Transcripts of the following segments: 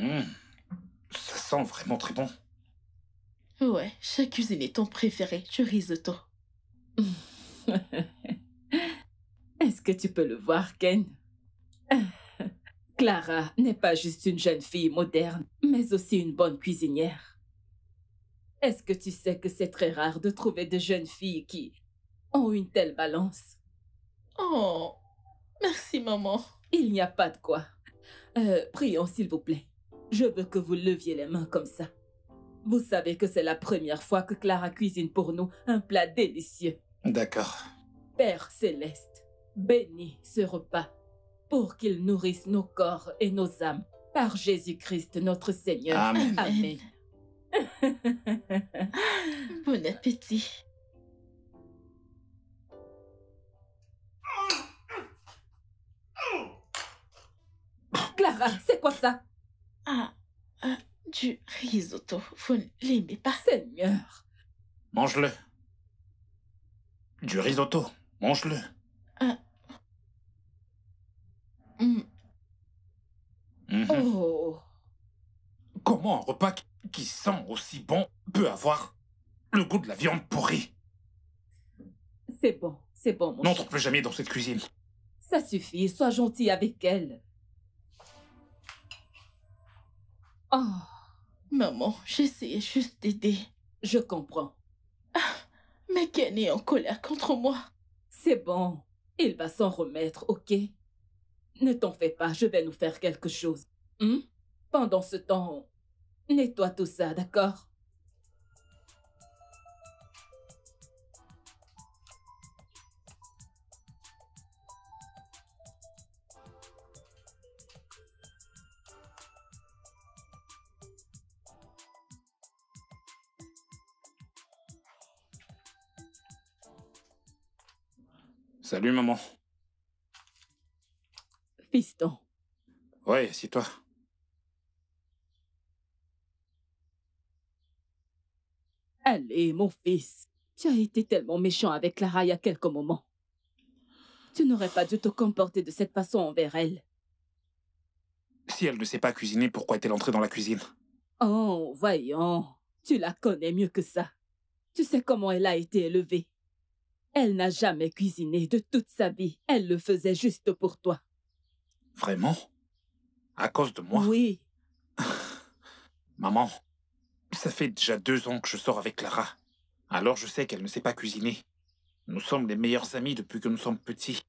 Mmh, ça sent vraiment très bon. Ouais, j'ai cuisiné ton préféré, du risotto. Est-ce que tu peux le voir, Ken? Clara n'est pas juste une jeune fille moderne, mais aussi une bonne cuisinière. Est-ce que tu sais que c'est très rare de trouver de jeunes filles qui ont une telle balance? Oh, merci maman. Il n'y a pas de quoi. Prions, s'il vous plaît. Je veux que vous leviez les mains comme ça. Vous savez que c'est la première fois que Clara cuisine pour nous un plat délicieux. D'accord. Père céleste, bénis ce repas pour qu'il nourrisse nos corps et nos âmes par Jésus-Christ notre Seigneur. Amen. Amen. Bon appétit. Clara, c'est quoi ça? Ah, du risotto. Vous ne l'aimez pas? Seigneur. Mange-le. Du risotto. Mange-le. Mm. Mhm. Oh, Comment un repas qui sent aussi bon peut avoir le goût de la viande pourrie? c'est bon, mon N'entre cher. plus jamais dans cette cuisine. Ça suffit, sois gentil avec elle. Oh, Maman, j'essayais juste d'aider. je comprends. Mais Ken est en colère contre moi. C'est bon, il va s'en remettre, ok? Ne t'en fais pas, je vais nous faire quelque chose. Hmm? Pendant ce temps, nettoie tout ça, d'accord? Salut, maman. Fiston, Ouais, c'est toi. allez, mon fils. Tu as été tellement méchant avec Clara il y a quelques moments. Tu n'aurais pas dû te comporter de cette façon envers elle. Si elle ne sait pas cuisiner, pourquoi est-elle entrée dans la cuisine? Oh, voyons, tu la connais mieux que ça. Tu sais comment elle a été élevée. Elle n'a jamais cuisiné de toute sa vie. Elle le faisait juste pour toi. Vraiment? À cause de moi? Oui, Maman, ça fait déjà 2 ans que je sors avec Clara. Alors je sais qu'elle ne sait pas cuisiner. Nous sommes les meilleurs amis depuis que nous sommes petits.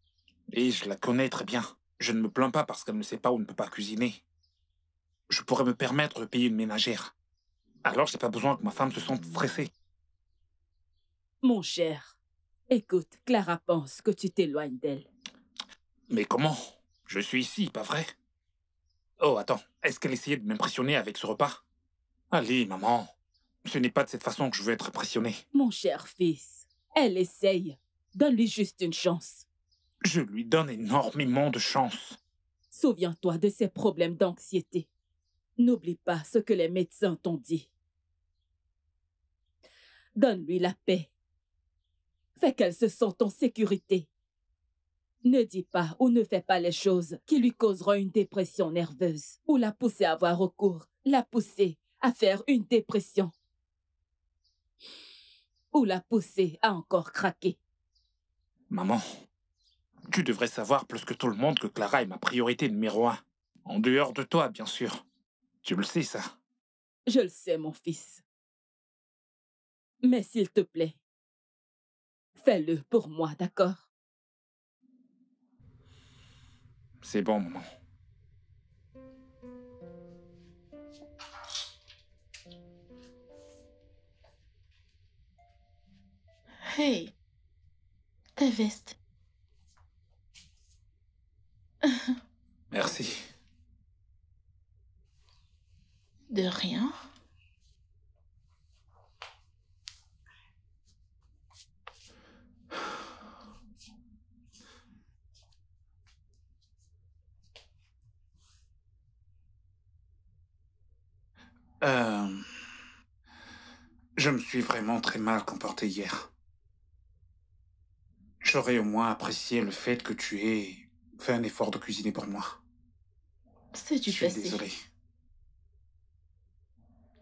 Et je la connais très bien. Je ne me plains pas parce qu'elle ne sait pas ou ne peut pas cuisiner. Je pourrais me permettre de payer une ménagère. Alors j'ai pas besoin que ma femme se sente stressée. mon cher. Écoute, Clara pense que tu t'éloignes d'elle. Mais comment? Je suis ici, pas vrai? Oh, attends. Est-ce qu'elle essayait de m'impressionner avec ce repas? Allez, maman. Ce n'est pas de cette façon que je veux être impressionné. Mon cher fils, elle essaye. Donne-lui juste une chance. Je lui donne énormément de chance. Souviens-toi de ses problèmes d'anxiété. N'oublie pas ce que les médecins t'ont dit. Donne-lui la paix. Fais qu'elle se sente en sécurité. Ne dis pas ou ne fais pas les choses qui lui causeront une dépression nerveuse ou la pousser à avoir recours, la pousser à faire une dépression ou la pousser à encore craquer. Maman, tu devrais savoir plus que tout le monde que Clara est ma priorité numéro 1. En dehors de toi, bien sûr. Tu le sais, ça. Je le sais, mon fils. Mais s'il te plaît, fais-le pour moi, d'accord? C'est bon, maman. Hey, ta veste. Merci. De rien. Je me suis vraiment très mal comporté hier. J'aurais au moins apprécié le fait que tu aies fait un effort de cuisiner pour moi. C'est Je du suis passé. désolé.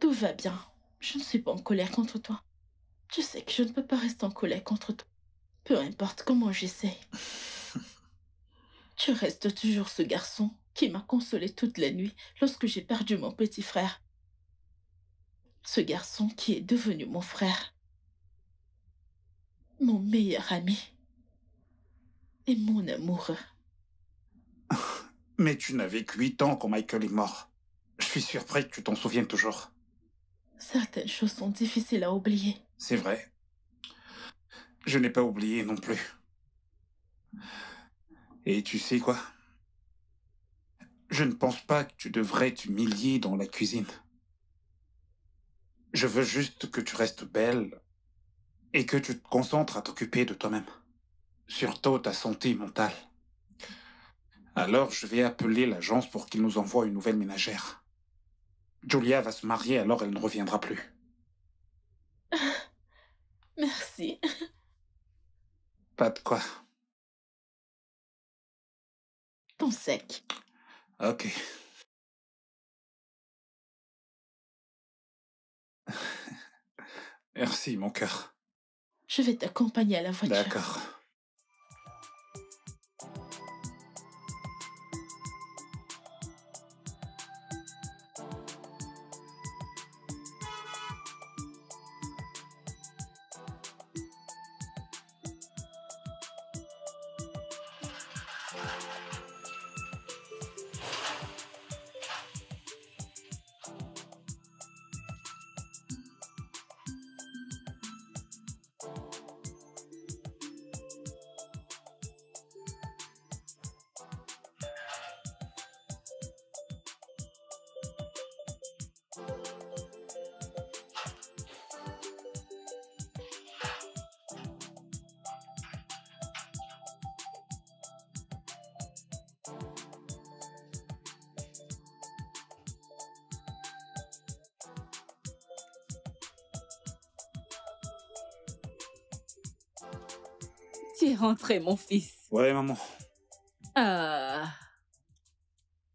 Tout va bien. Je ne suis pas en colère contre toi. Tu sais que je ne peux pas rester en colère contre toi. Peu importe comment j'essaie. Tu restes toujours ce garçon qui m'a consolé toute la nuit lorsque j'ai perdu mon petit frère. Ce garçon qui est devenu mon frère, mon meilleur ami et mon amoureux. Mais tu n'avais que 8 ans quand Michael est mort. Je suis surpris que tu t'en souviennes toujours. Certaines choses sont difficiles à oublier. C'est vrai. Je n'ai pas oublié non plus. Et tu sais quoi? Je ne pense pas que tu devrais t'humilier dans la cuisine. Je veux juste que tu restes belle et que tu te concentres à t'occuper de toi-même. Surtout ta santé mentale. Alors je vais appeler l'agence pour qu'ils nous envoient une nouvelle ménagère. Julia va se marier, alors elle ne reviendra plus. Merci. Pas de quoi. Ton sec. Ok. Merci, mon cœur. Je vais t'accompagner à la voiture. D'accord. Tu es rentré, mon fils. Ouais, maman. Ah.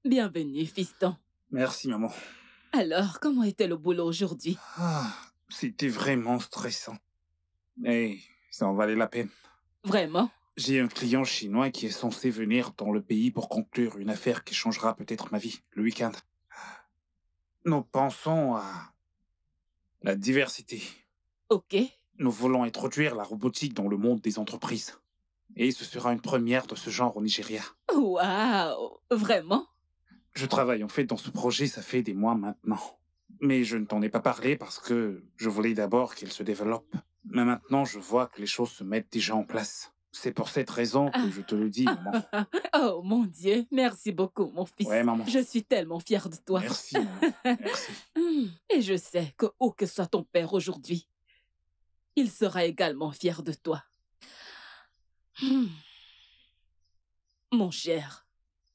Bienvenue, fiston. Merci, maman. Alors, comment était le boulot aujourd'hui? Ah, c'était vraiment stressant. Mais ça en valait la peine. Vraiment? J'ai un client chinois qui est censé venir dans le pays pour conclure une affaire qui changera peut-être ma vie, le week-end. Nous pensons à la diversité. Ok. Nous voulons introduire la robotique dans le monde des entreprises. Et ce sera une première de ce genre au Nigeria. Waouh! Vraiment? Je travaille en fait dans ce projet, ça fait des mois maintenant. Mais je ne t'en ai pas parlé parce que je voulais d'abord qu'il se développe. Mais maintenant, je vois que les choses se mettent déjà en place. C'est pour cette raison que je te le dis, maman. Oh mon Dieu, merci beaucoup, mon fils. Ouais, maman. Je suis tellement fière de toi. Merci, maman. Merci. Et je sais que où que soit ton père aujourd'hui, il sera également fier de toi. Mon cher,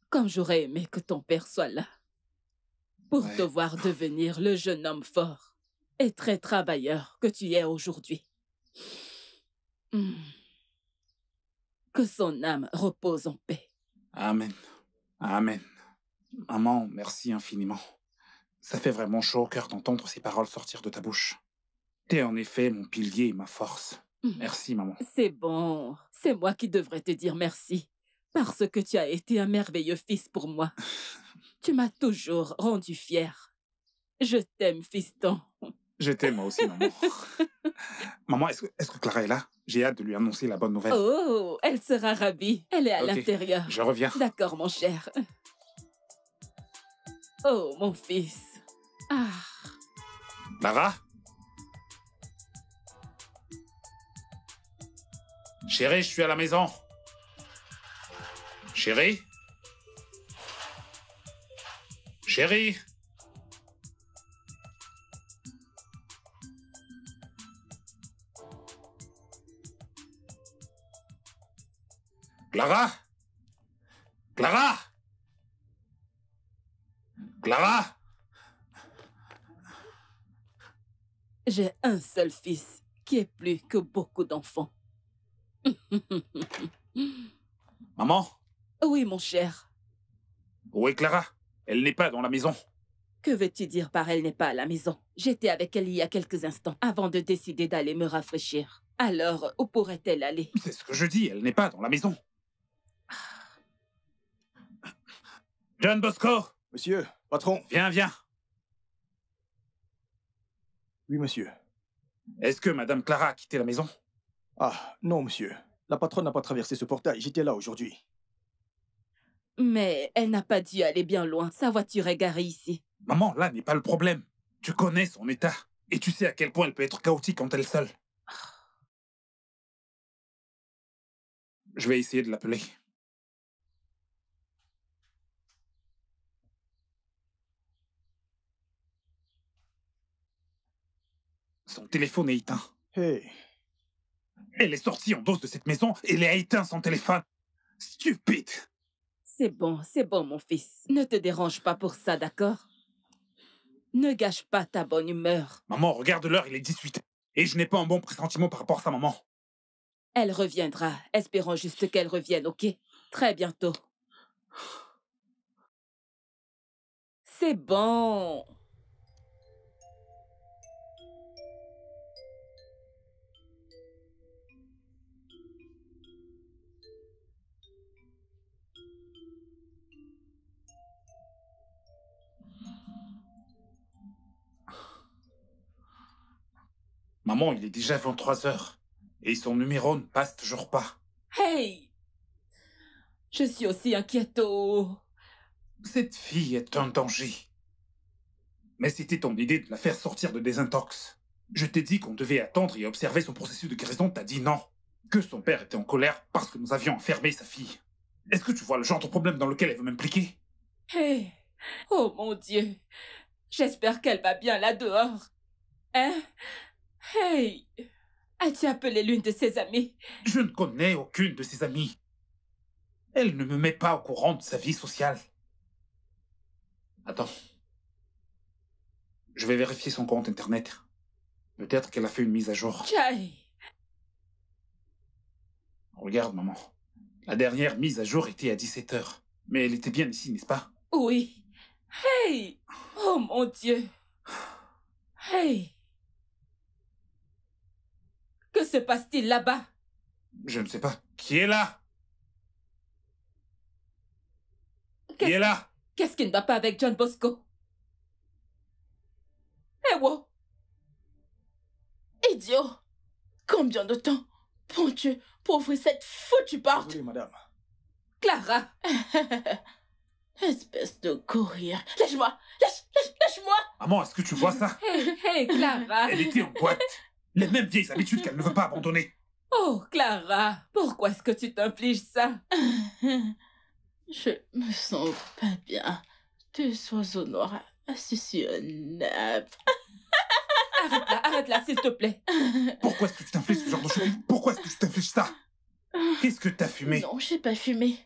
comme j'aurais aimé que ton père soit là pour Ouais. te voir devenir le jeune homme fort et très travailleur que tu es aujourd'hui. Que son âme repose en paix. Amen. Amen. Maman, merci infiniment. Ça fait vraiment chaud au cœur d'entendre ces paroles sortir de ta bouche. T'es en effet mon pilier et ma force. Merci, maman. C'est bon. C'est moi qui devrais te dire merci. Parce que tu as été un merveilleux fils pour moi. Tu m'as toujours rendu fier. Je t'aime, fiston. Je t'aime moi aussi, maman. Maman, est-ce que Clara est là? J'ai hâte de lui annoncer la bonne nouvelle. Oh, elle sera ravie. Elle est à Ok, l'intérieur. Je reviens. D'accord, mon cher. Oh, mon fils. Ah, Clara? Chérie, je suis à la maison. Chérie? Chérie? Clara? Clara? Clara? j'ai un seul fils qui est plus que beaucoup d'enfants. Maman? Oui, mon cher. Où est Clara? Elle n'est pas dans la maison. Que veux-tu dire par elle n'est pas à la maison? J'étais avec elle il y a quelques instants, avant de décider d'aller me rafraîchir. Alors, où pourrait-elle aller? C'est ce que je dis, elle n'est pas dans la maison. John Bosco! Monsieur, patron. Viens, viens. Oui, monsieur. Est-ce que Madame Clara a quitté la maison? Ah, non, monsieur. La patronne n'a pas traversé ce portail. J'étais là aujourd'hui. Mais elle n'a pas dû aller bien loin. Sa voiture est garée ici. Maman, là n'est pas le problème. Tu connais son état. Et tu sais à quel point elle peut être chaotique quand elle est seule. Je vais essayer de l'appeler. Son téléphone est éteint. Hey. Elle est sortie en dose de cette maison et elle a éteint son téléphone. Stupide. C'est bon, mon fils. Ne te dérange pas pour ça, d'accord? Ne gâche pas ta bonne humeur. Maman, regarde l'heure, il est 18. Et je n'ai pas un bon pressentiment par rapport à sa maman. Elle reviendra. Espérons juste qu'elle revienne, ok? Très bientôt. C'est bon. Maman, il est déjà 23 heures. Et son numéro ne passe toujours pas. Hey! Je suis aussi inquiète. Cette fille est un danger. Mais c'était ton idée de la faire sortir de désintox. Je t'ai dit qu'on devait attendre et observer son processus de guérison, t'as dit non. Que son père était en colère parce que nous avions enfermé sa fille. Est-ce que tu vois le genre de problème dans lequel elle veut m'impliquer? Hey! Oh mon Dieu! J'espère qu'elle va bien là dehors. Hein? Hey! As-tu appelé l'une de ses amies? Je ne connais aucune de ses amies. Elle ne me met pas au courant de sa vie sociale. Attends. Je vais vérifier son compte internet. Peut-être qu'elle a fait une mise à jour. Chai! Regarde, maman. La dernière mise à jour était à 17 heures. Mais elle était bien ici, n'est-ce pas? Oui. Hey! Oh mon Dieu! Hey! Que se passe-t-il là-bas? Je ne sais pas. Qui est là? Qui est là? Qu'est-ce qui ne va pas avec John Bosco? Eh wow! Idiot! Combien de temps prends-tu pour ouvrir cette foutue porte? Oui, madame. Clara! Espèce de courir. Lâche-moi! Lâche-moi! Maman, est-ce que tu vois ça? Hey, Clara! Elle était en boîte. Les mêmes vieilles habitudes qu'elle ne veut pas abandonner. Oh, Clara! Pourquoi est-ce que tu t'infliges ça? Je me sens pas bien. Deux oiseaux noirs assis sur une nappe. Arrête-la, s'il te plaît. Pourquoi est-ce que tu t'infliges ce genre de choses? Pourquoi est-ce que tu t'infliges ça? Qu'est-ce que t'as fumé? Non, j'ai pas fumé.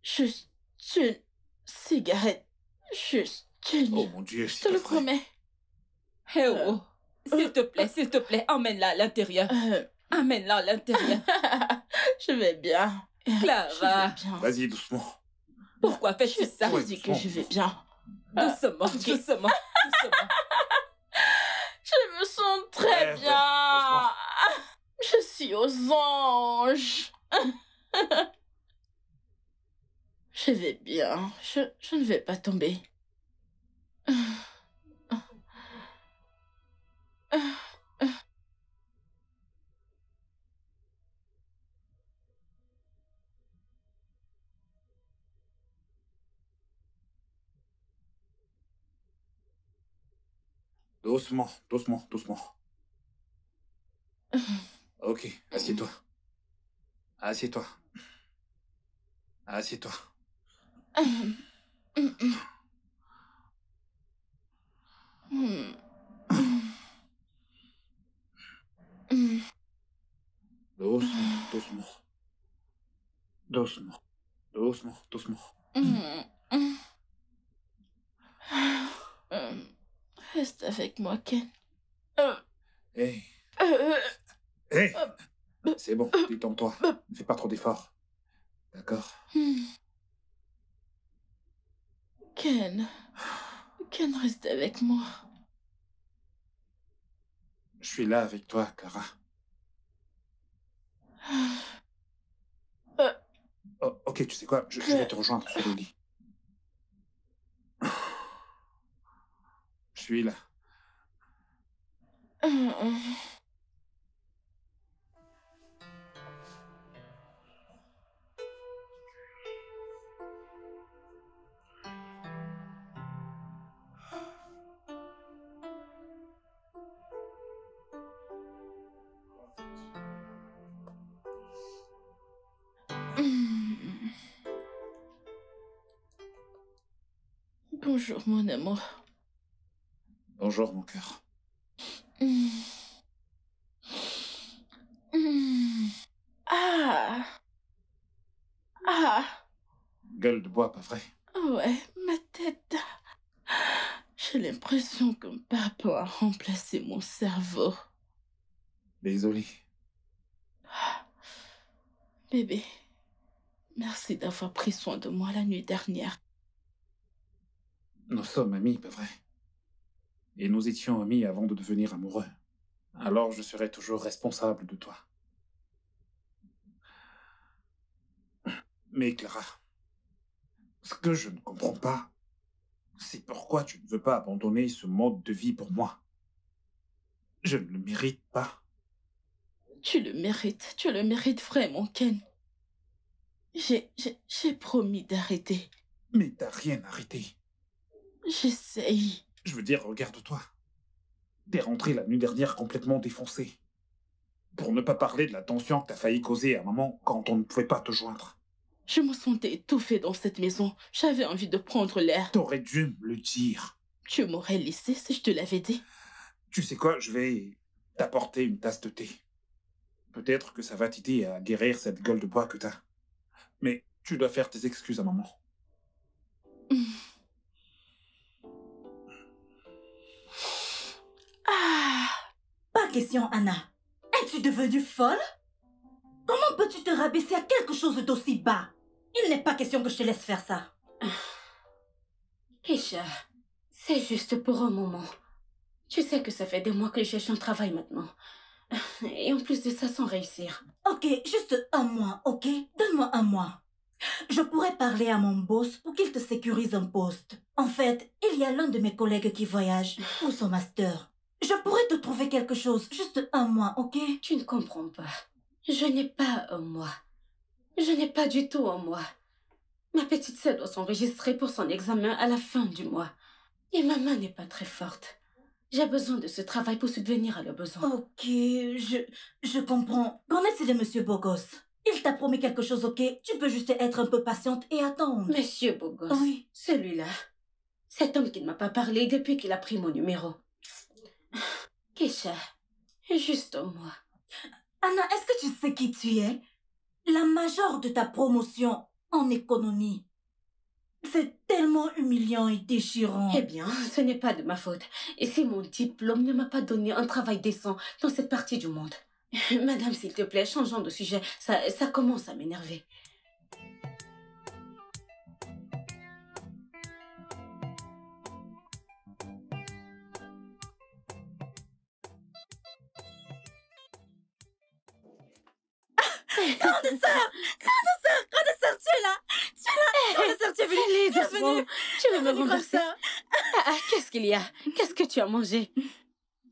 Juste une cigarette. Juste une. Oh mon Dieu, Je c'est te pas le vrai. promets. Eh oh! S'il te plaît, emmène-la à l'intérieur. Amène-la à l'intérieur. Je vais bien. Clara. Je vais bien. Vas-y, doucement. Pourquoi fais-tu ça? Je dis que je vais bien. Doucement. Je me sens très Ouais, bien. Je suis aux anges. Je vais bien. Je ne vais pas tomber. Doucement. Ok, assieds-toi. Assieds-toi. Doucement. Reste avec moi, Ken. Hey, c'est bon, détends-toi. Ne fais pas trop d'efforts. D'accord? Ken, Ken, reste avec moi. Je suis là avec toi, Clara. Euh, Oh, ok, tu sais quoi, je vais te rejoindre sur le lit. Je suis là. euh, Bonjour, mon amour. Bonjour, mon cœur. Ah! Ah! Gueule de bois, pas vrai? Ouais, ma tête. J'ai l'impression que papa a remplacé mon cerveau. Désolé. Bébé, merci d'avoir pris soin de moi la nuit dernière. Nous sommes amis, pas vrai? Et nous étions amis avant de devenir amoureux. Alors je serai toujours responsable de toi. Mais Clara, ce que je ne comprends pas, c'est pourquoi tu ne veux pas abandonner ce mode de vie pour moi. Je ne le mérite pas. Tu le mérites vraiment, Ken. J'ai promis d'arrêter. Mais t'as rien arrêté. J'essaye. Je veux dire, regarde-toi. T'es rentré la nuit dernière complètement défoncé. Pour ne pas parler de la tension que t'as failli causer à maman quand on ne pouvait pas te joindre. Je me sentais étouffée dans cette maison. J'avais envie de prendre l'air. T'aurais dû me le dire. Tu m'aurais laissé si je te l'avais dit. Tu sais quoi, je vais t'apporter une tasse de thé. Peut-être que ça va t'aider à guérir cette gueule de bois que t'as. Mais tu dois faire tes excuses à maman. Ah! Pas question, Anna. Es-tu devenue folle? Comment peux-tu te rabaisser à quelque chose d'aussi bas? Il n'est pas question que je te laisse faire ça. Keisha, c'est juste pour un moment. Tu sais que ça fait des mois que je cherche un travail maintenant. Et en plus de ça, sans réussir. Ok, juste un mois, ok? Donne-moi un mois. Je pourrais parler à mon boss pour qu'il te sécurise un poste. En fait, il y a l'un de mes collègues qui voyage pour son master. Je pourrais te trouver quelque chose, juste un mois, ok? Tu ne comprends pas. Je n'ai pas un mois. Je n'ai pas du tout un mois. Ma petite sœur doit s'enregistrer pour son examen à la fin du mois. Et ma main n'est pas très forte. J'ai besoin de ce travail pour subvenir à leurs besoins. Ok, je comprends. Qu'en est-il de Monsieur Bogos? Il t'a promis quelque chose, ok? Tu peux juste être un peu patiente et attendre. Monsieur Bogos, Oui. celui-là, cet homme qui ne m'a pas parlé depuis qu'il a pris mon numéro. Keisha, juste moi. Anna, est-ce que tu sais qui tu es? La majeure de ta promotion en économie. C'est tellement humiliant et déchirant. Eh bien, ce n'est pas de ma faute. Et si mon diplôme ne m'a pas donné un travail décent dans cette partie du monde. Madame, s'il te plaît, changeons de sujet. Ça commence à m'énerver. Grande sœur, tu es là! Tu es là! Grande sœur, tu es venue! Allez, Tu es doucement. venue! Tu veux me Grande renverser? sœur! Qu'est-ce qu'il y a? Qu'est-ce que tu as mangé?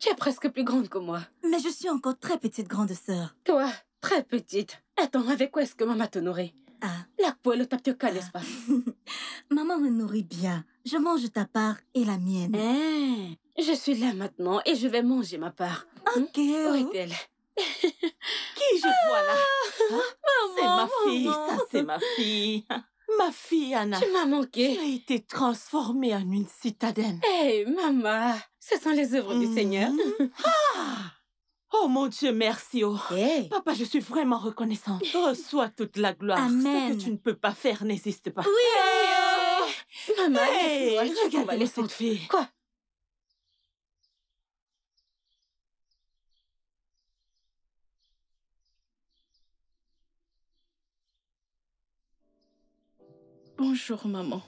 Tu es presque plus grande que moi. Mais je suis encore très petite, grande sœur. Toi, très petite. Attends, avec quoi est-ce que maman te nourrit? Ah. La poêle au tapioca, n'est-ce pas? Maman me nourrit bien. Je mange ta part et la mienne. Je suis là maintenant et je vais manger ma part. Ok. Où est-elle? Qui je vois là? Hein? C'est ma fille, maman. ça c'est ma fille. Ma fille, Anna. Tu m'as Tu manqué. as été transformée en une citadine. Hé, maman, ce sont les œuvres du Seigneur. Ah! Oh mon Dieu, merci. Oh. Hey. Papa, je suis vraiment reconnaissante. Reçois toute la gloire. Amen. Ce que tu ne peux pas faire n'existe pas. Maman, Hey, laisse-moi, tu vas regarde laisser cette fille. Quoi? Bonjour, maman.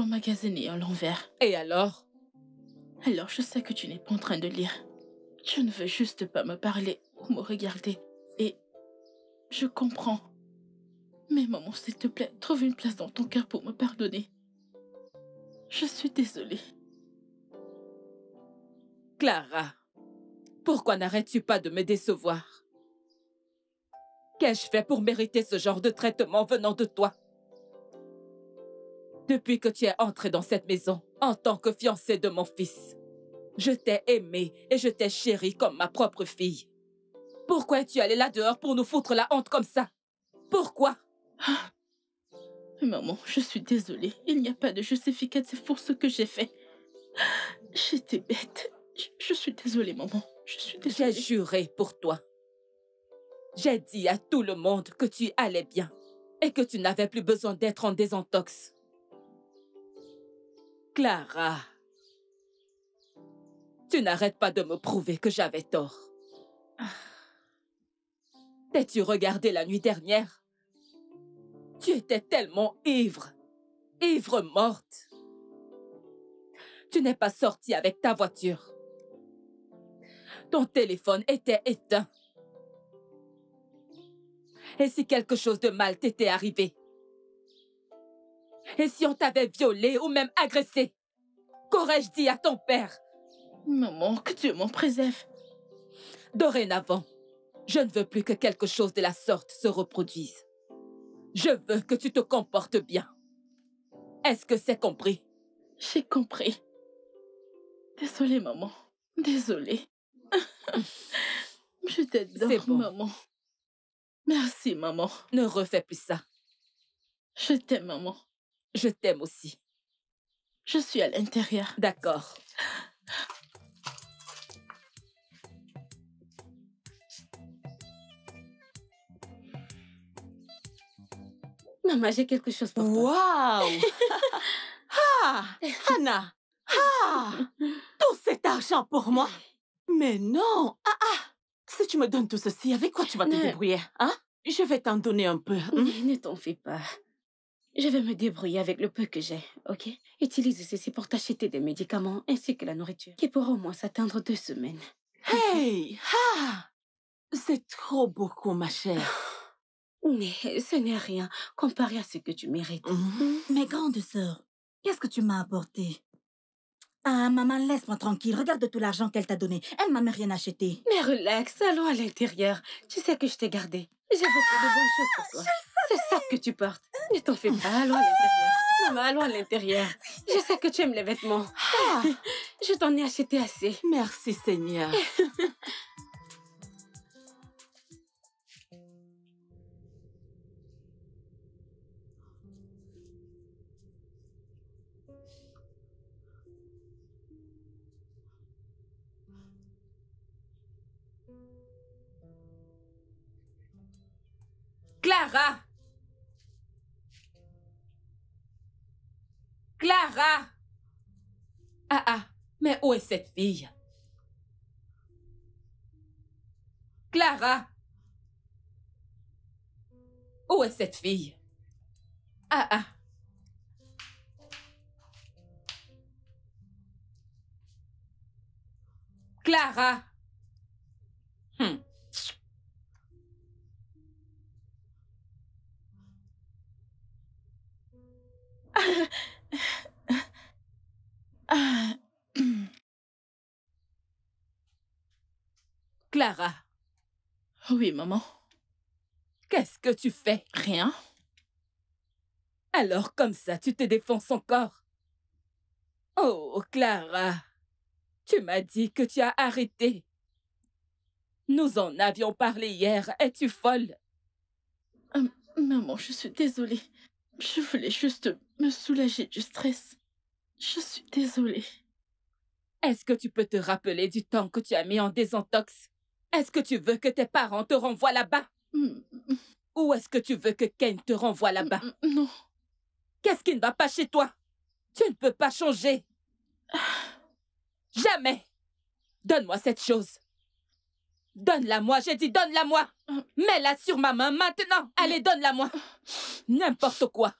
emmagasiné à l'envers. Et alors? Alors je sais que tu n'es pas en train de lire. Tu ne veux juste pas me parler ou me regarder. Et je comprends. Mais maman, s'il te plaît, trouve une place dans ton cœur pour me pardonner. Je suis désolée. Clara, pourquoi n'arrêtes-tu pas de me décevoir? Qu'ai-je fait pour mériter ce genre de traitement venant de toi? Depuis que tu es entrée dans cette maison, en tant que fiancée de mon fils, je t'ai aimée et je t'ai chérie comme ma propre fille. Pourquoi es-tu allée là dehors pour nous foutre la honte comme ça? Pourquoi? Maman, je suis désolée. Il n'y a pas de justificatif pour ce que j'ai fait. J'étais bête. Je suis désolée, maman. Je suis désolée. J'ai juré pour toi. J'ai dit à tout le monde que tu allais bien et que tu n'avais plus besoin d'être en désintox. Clara, tu n'arrêtes pas de me prouver que j'avais tort. T'es-tu regardé la nuit dernière? Tu étais tellement ivre, ivre morte. Tu n'es pas sortie avec ta voiture. Ton téléphone était éteint. Et si quelque chose de mal t'était arrivé? Et si on t'avait violée ou même agressée? Qu'aurais-je dit à ton père? Maman, que Dieu m'en préserve. Dorénavant, je ne veux plus que quelque chose de la sorte se reproduise. Je veux que tu te comportes bien. Est-ce que c'est compris? J'ai compris. Désolée, maman. Désolée. Je t'adore, C'est bon. maman. Merci, maman. Ne refais plus ça. Je t'aime, maman. Je t'aime aussi. Je suis à l'intérieur. D'accord. Maman, j'ai quelque chose pour toi. Waouh! Ah! Hannah! Ah! Tout cet argent pour moi? Mais non! Ah ah! Si tu me donnes tout ceci, avec quoi tu vas te Ne- débrouiller? Hein? Je vais t'en donner un peu. Ne t'en fais pas. Je vais me débrouiller avec le peu que j'ai, ok? Utilise ceci pour t'acheter des médicaments ainsi que la nourriture, qui pourra au moins s'atteindre 2 semaines. Hey! Ah! C'est trop beaucoup, ma chère. Mais ce n'est rien comparé à ce que tu mérites. Mes grandes sœurs, qu'est-ce que tu m'as apporté? Ah, maman, laisse-moi tranquille. Regarde tout l'argent qu'elle t'a donné. Elle m'a même rien acheté. Mais relax, allons à l'intérieur. Tu sais que je t'ai gardé. J'ai beaucoup de bonnes choses pour toi. C'est ça que tu portes. Ne t'en fais pas, allons à l'intérieur. Maman, allons à l'intérieur. Je sais que tu aimes les vêtements. Ah! Je t'en ai acheté assez. Merci, Seigneur. Clara! Clara! Ah ah, mais où est cette fille? Clara! Où est cette fille? Ah ah. Clara! Ah, Clara, oui, maman. qu'est-ce que tu fais? Rien. Alors comme ça, tu te défonces encore. Oh, Clara, tu m'as dit que tu as arrêté. Nous en avions parlé hier. Es-tu folle? Maman, je suis désolée. Je voulais juste me soulager du stress. Je suis désolée. Est-ce que tu peux te rappeler du temps que tu as mis en désintox? Est-ce que tu veux que tes parents te renvoient là-bas? Ou est-ce que tu veux que Ken te renvoie là-bas? Non. Qu'est-ce qui ne va pas chez toi? Tu ne peux pas changer. Jamais. Donne-moi cette chose. Donne-la-moi, j'ai dit donne-la-moi. Mets-la sur ma main maintenant. Allez, donne-la-moi. N'importe quoi.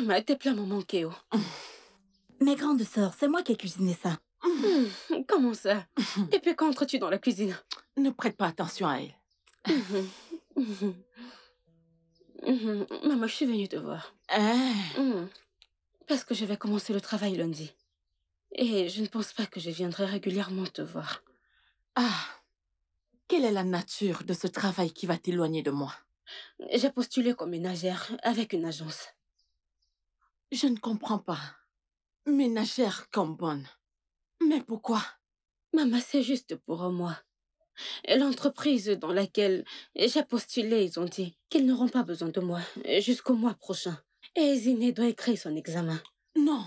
Maman, tes plats m'ont manqué. Oh. Mes grandes sœurs, c'est moi qui ai cuisiné ça. Comment ça? Et puis quand entres-tu dans la cuisine? Ne prête pas attention à elle. Maman, je suis venue te voir. Parce que je vais commencer le travail lundi. Et je ne pense pas que je viendrai régulièrement te voir. Ah, quelle est la nature de ce travail qui va t'éloigner de moi? J'ai postulé comme ménagère avec une agence. Je ne comprends pas. Ménagère comme bonne. Mais pourquoi? Maman, c'est juste pour moi. L'entreprise dans laquelle j'ai postulé, ils ont dit qu'ils n'auront pas besoin de moi jusqu'au mois prochain. Et Ziné doit écrire son examen. Non.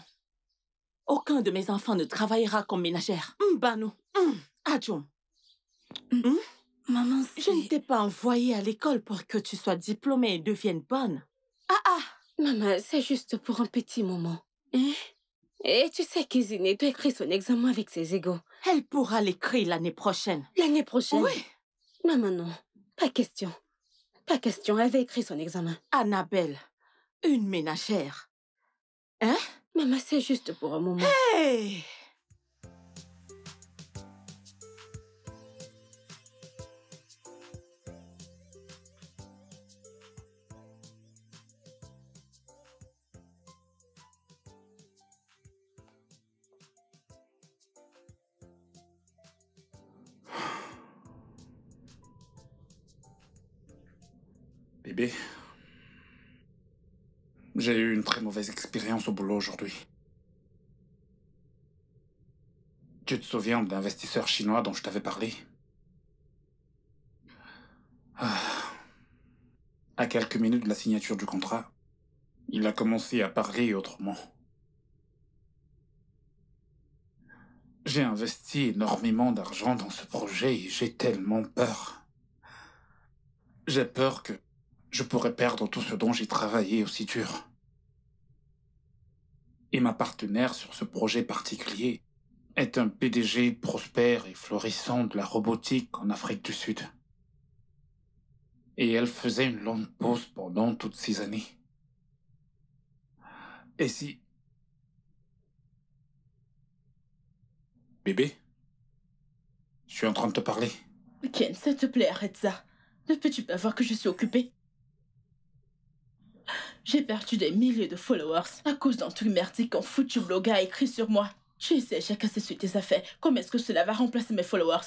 Aucun de mes enfants ne travaillera comme ménagère. Banou. Adjoum. Maman, je ne t'ai pas envoyée à l'école pour que tu sois diplômée et deviennes bonne. Maman, c'est juste pour un petit moment. Hein? Et tu sais qu'Izine doit écrire son examen avec ses égaux. Elle pourra l'écrire l'année prochaine. L'année prochaine? Oui. Maman, non. Pas question. Pas question, elle va écrire son examen. Annabelle, une ménagère. Hein? Maman, c'est juste pour un moment. Hey! Bébé, j'ai eu une très mauvaise expérience au boulot aujourd'hui. Tu te souviens de l'investisseur chinois dont je t'avais parlé? À quelques minutes de la signature du contrat, il a commencé à parler autrement. J'ai investi énormément d'argent dans ce projet et j'ai tellement peur. J'ai peur que je pourrais perdre tout ce dont j'ai travaillé aussi dur. Et ma partenaire sur ce projet particulier est un PDG prospère et florissant de la robotique en Afrique du Sud. Et elle faisait une longue pause pendant toutes ces années. Et si... Bébé, je suis en train de te parler. Ken, s'il te plaît, arrête ça. Ne peux-tu pas voir que je suis occupée? J'ai perdu des milliers de followers à cause d'un truc merdique qu'un foutu blogueur a écrit sur moi. Tu sais, j'ai cassé sur tes affaires. Comment est-ce que cela va remplacer mes followers?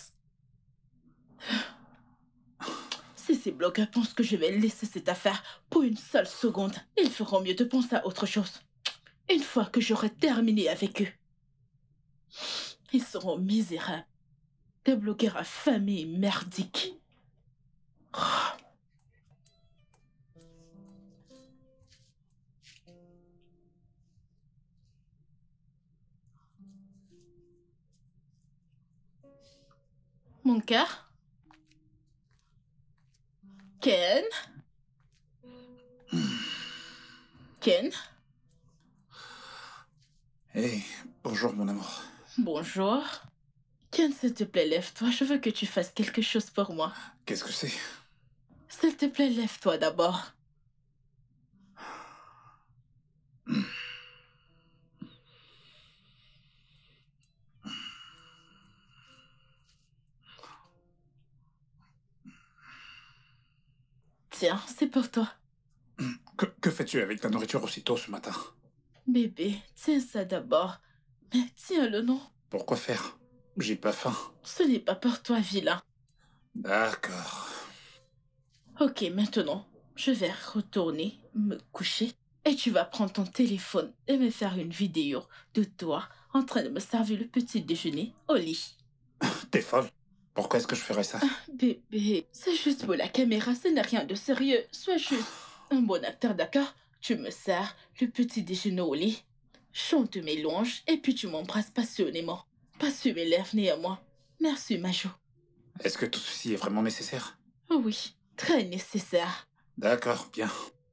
Si ces blogueurs pensent que je vais laisser cette affaire pour une seule seconde, ils feront mieux de penser à autre chose. Une fois que j'aurai terminé avec eux, ils seront misérables. Des blogueurs affamés et merdiques. Mon cœur? Ken? Ken? Hey, bonjour mon amour. Bonjour. Ken, s'il te plaît, lève-toi. Je veux que tu fasses quelque chose pour moi. Qu'est-ce que c'est? S'il te plaît, lève-toi d'abord. Tiens, c'est pour toi. Que fais-tu avec la nourriture aussitôt ce matin? Bébé, tiens ça d'abord. Mais tiens-le, non? Pourquoi faire? J'ai pas faim. Ce n'est pas pour toi, vilain. D'accord. Ok, maintenant, je vais retourner me coucher et tu vas prendre ton téléphone et me faire une vidéo de toi en train de me servir le petit déjeuner au lit. T'es folle? Pourquoi est-ce que je ferais ça? Bébé, c'est juste pour la caméra, ce n'est rien de sérieux. Sois juste un bon acteur, d'accord? Tu me sers le petit déjeuner au lit, chante mes louanges et puis tu m'embrasses passionnément. Pas sur mes lèvres ni à moi. Merci, Majou. Est-ce que tout ceci est vraiment nécessaire? Oh oui, très nécessaire. D'accord, bien.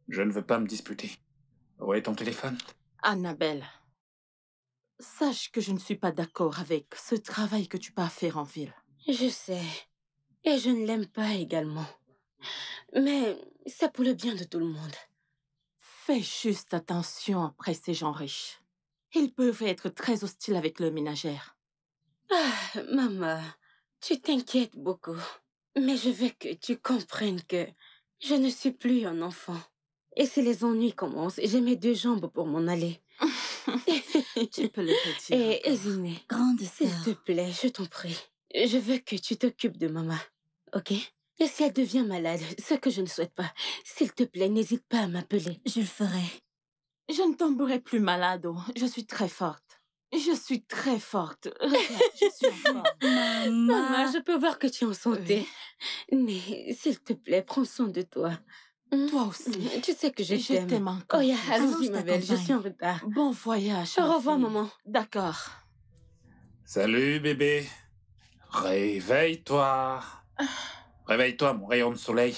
Je ne veux pas me disputer. Où est ton téléphone? Annabelle, sache que je ne suis pas d'accord avec ce travail que tu vas faire en ville. Je sais. Et je ne l'aime pas également. Mais c'est pour le bien de tout le monde. Fais juste attention après ces gens riches. Ils peuvent être très hostiles avec leurs ménagères. Ah, maman, tu t'inquiètes beaucoup. Mais je veux que tu comprennes que je ne suis plus un enfant. Et si les ennuis commencent, j'ai mes 2 jambes pour m'en aller. Tu peux le redire. Et encore. Ziné, Grande s'il sœur. te plaît, je t'en prie. Je veux que tu t'occupes de maman, ok? Et si elle devient malade, ce que je ne souhaite pas, s'il te plaît, n'hésite pas à m'appeler. Je le ferai. Je ne tomberai plus malade. Je suis très forte. Je suis très forte. Regarde, je suis en forme. Maman, Maman. je peux voir que tu es en santé. Mais s'il te plaît, prends soin de toi. Toi aussi. Tu sais que je Je t'aime. t'aime encore. Oh, yeah, Allons, allons-y, je ma belle, je t'accompagne. suis en retard. Bon voyage. Au ma revoir, fille. maman. D'accord. Salut, bébé. Réveille-toi. Réveille-toi, mon rayon de soleil.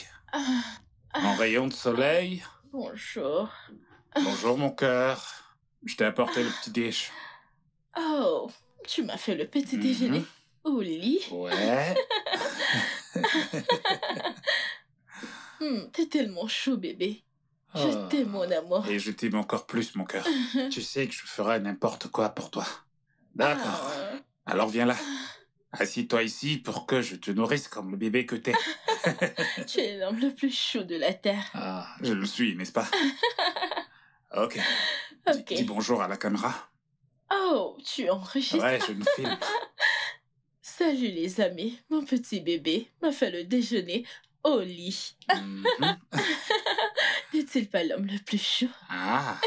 Mon rayon de soleil. Bonjour. Bonjour, mon cœur. Je t'ai apporté le petit déj. Oh, tu m'as fait le petit déjeuner au lit. Ouais. T'es tellement chaud, bébé. Je Oh. t'aime, mon amour. Et je t'aime encore plus, mon cœur. Tu sais que je ferai n'importe quoi pour toi. D'accord. Ah. Alors viens là. Assis-toi ici pour que je te nourrisse comme le bébé que t'es. Tu es l'homme le plus chaud de la terre. Ah, je le suis, n'est-ce pas? Ok. Ok. Dis bonjour à la caméra. Oh, tu enregistres. Ouais, je me filme. Salut les amis, mon petit bébé m'a fait le déjeuner au lit. Mhm. N'est-il pas l'homme le plus chaud? Ah,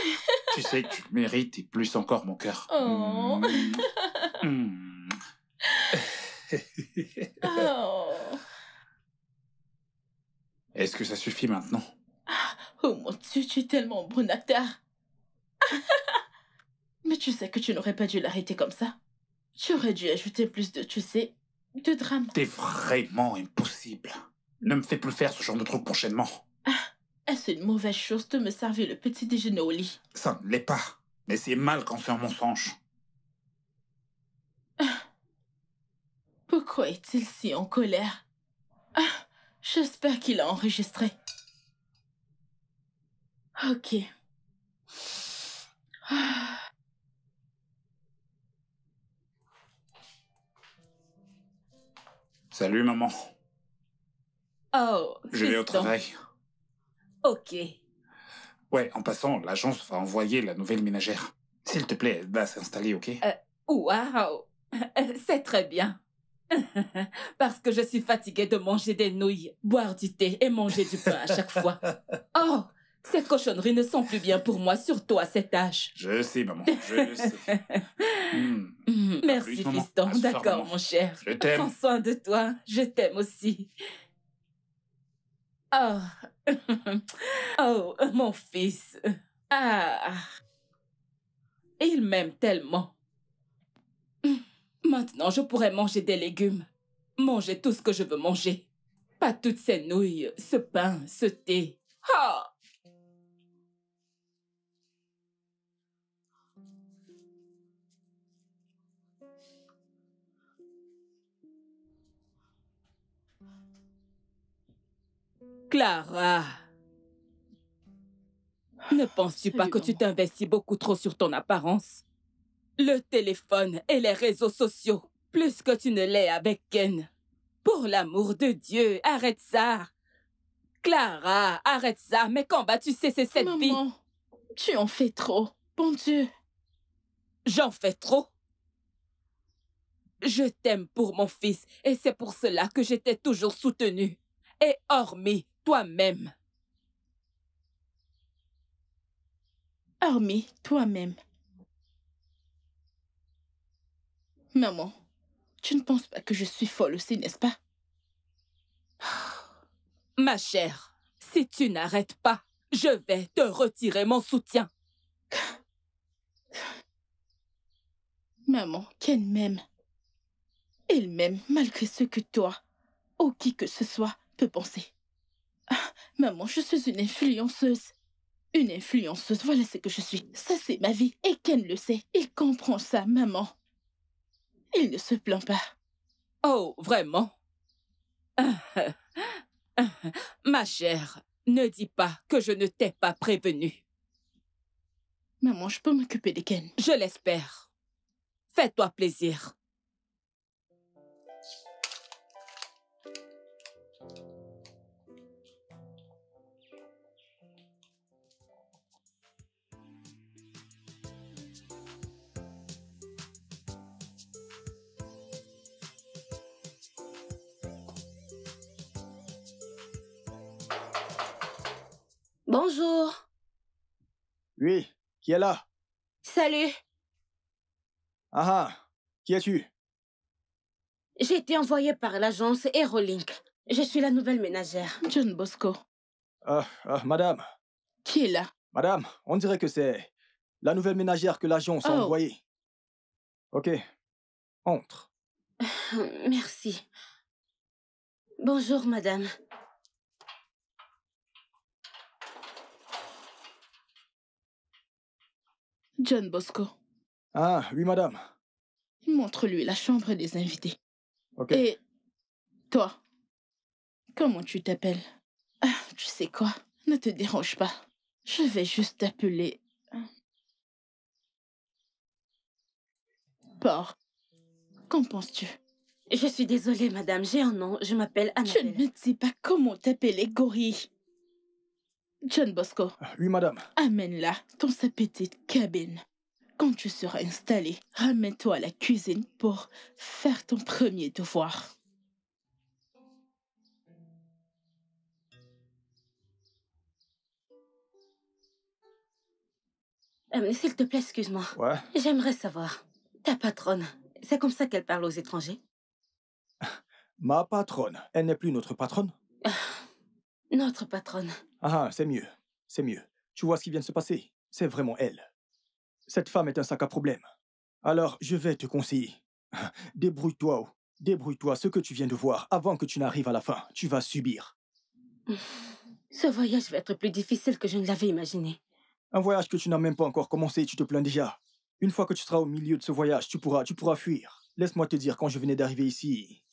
tu sais que tu le mérites et plus encore, mon cœur. Oh. Mm. Oh. Est-ce que ça suffit maintenant? Oh mon Dieu, tu es tellement bon acteur. Mais tu sais que tu n'aurais pas dû l'arrêter comme ça. Tu aurais dû ajouter plus de, tu sais, de drame. T'es vraiment impossible. Ne me fais plus faire ce genre de truc prochainement. Est-ce une mauvaise chose de me servir le petit déjeuner au lit? Ça ne l'est pas. Mais c'est mal quand c'est un mensonge. Pourquoi est-il si en colère? J'espère qu'il a enregistré. Ok. Salut, maman. Oh, Je vais au fiston. travail. Ok. Ouais, en passant, l'agence va envoyer la nouvelle ménagère. S'il te plaît, elle va s'installer, ok? Waouh. C'est très bien. Parce que je suis fatiguée de manger des nouilles, boire du thé et manger du pain à chaque fois. Oh, ces cochonneries ne sont plus bien pour moi, surtout à cet âge. Je sais, maman, je le sais. Merci, plus, maman. fiston. À ce soir, D'accord, maman. mon cher. Je t'aime. Prends soin de toi. Je t'aime aussi. Oh. Oh, mon fils. Ah. Il m'aime tellement. Maintenant, je pourrais manger des légumes. Manger tout ce que je veux manger. Pas toutes ces nouilles, ce pain, ce thé. Ah. Clara, ne penses-tu pas que tu Absolument. t'investis beaucoup trop sur ton apparence? Le téléphone et les réseaux sociaux, plus que tu ne l'es avec Ken. Pour l'amour de Dieu, arrête ça. Clara, arrête ça. Mais quand vas-tu cesser cette vie? Maman, tu en fais trop. Bon Dieu. J'en fais trop. Je t'aime pour mon fils et c'est pour cela que je t'ai toujours soutenu. Et hormis toi-même. Hormis toi-même. Maman, tu ne penses pas que je suis folle aussi, n'est-ce pas? Ma chère, si tu n'arrêtes pas, je vais te retirer mon soutien. Maman, Ken m'aime. Il m'aime malgré ce que toi, ou qui que ce soit, peut penser. Maman, je suis une influenceuse. Une influenceuse, voilà ce que je suis. Ça, c'est ma vie. Et Ken le sait. Il comprend ça, maman. Il ne se plaint pas. Oh, vraiment? Ma chère, ne dis pas que je ne t'ai pas prévenue. Maman, je peux m'occuper de Ken. Je l'espère. Fais-toi plaisir. Bonjour. Oui, qui est là? Salut. Ah ah, qui es-tu? J'ai été envoyée par l'agence Aerolink. Je suis la nouvelle ménagère. John Bosco, Madame, qui est là? madame, on dirait que c'est la nouvelle ménagère que l'agence a Oh. envoyée. Ok, entre. Merci. Bonjour, madame. John Bosco, Ah, oui, madame. montre-lui la chambre des invités. Ok. Et toi, comment tu t'appelles? Ah, tu sais quoi? Ne te dérange pas. Je vais juste t'appeler... Port. Qu'en penses-tu? Je suis désolée, madame. J'ai un nom. Je m'appelle Je Annabelle. ne sais pas comment t'appeler, gorille. John Bosco, Oui, madame. amène-la dans sa petite cabine. Quand tu seras installé, ramène-toi à la cuisine pour faire ton premier devoir. S'il te plaît, excuse-moi. Ouais. J'aimerais savoir. Ta patronne, c'est comme ça qu'elle parle aux étrangers? Ma patronne, elle n'est plus notre patronne? Notre patronne. Ah, c'est mieux. C'est mieux. Tu vois ce qui vient de se passer? C'est vraiment elle. Cette femme est un sac à problème. Alors, je vais te conseiller. Débrouille-toi. Débrouille-toi. Ce que tu viens de voir, avant que tu n'arrives à la fin, tu vas subir. Ce voyage va être plus difficile que je ne l'avais imaginé. Un voyage que tu n'as même pas encore commencé, tu te plains déjà. Une fois que tu seras au milieu de ce voyage, tu pourras fuir. Laisse-moi te dire, quand je venais d'arriver ici,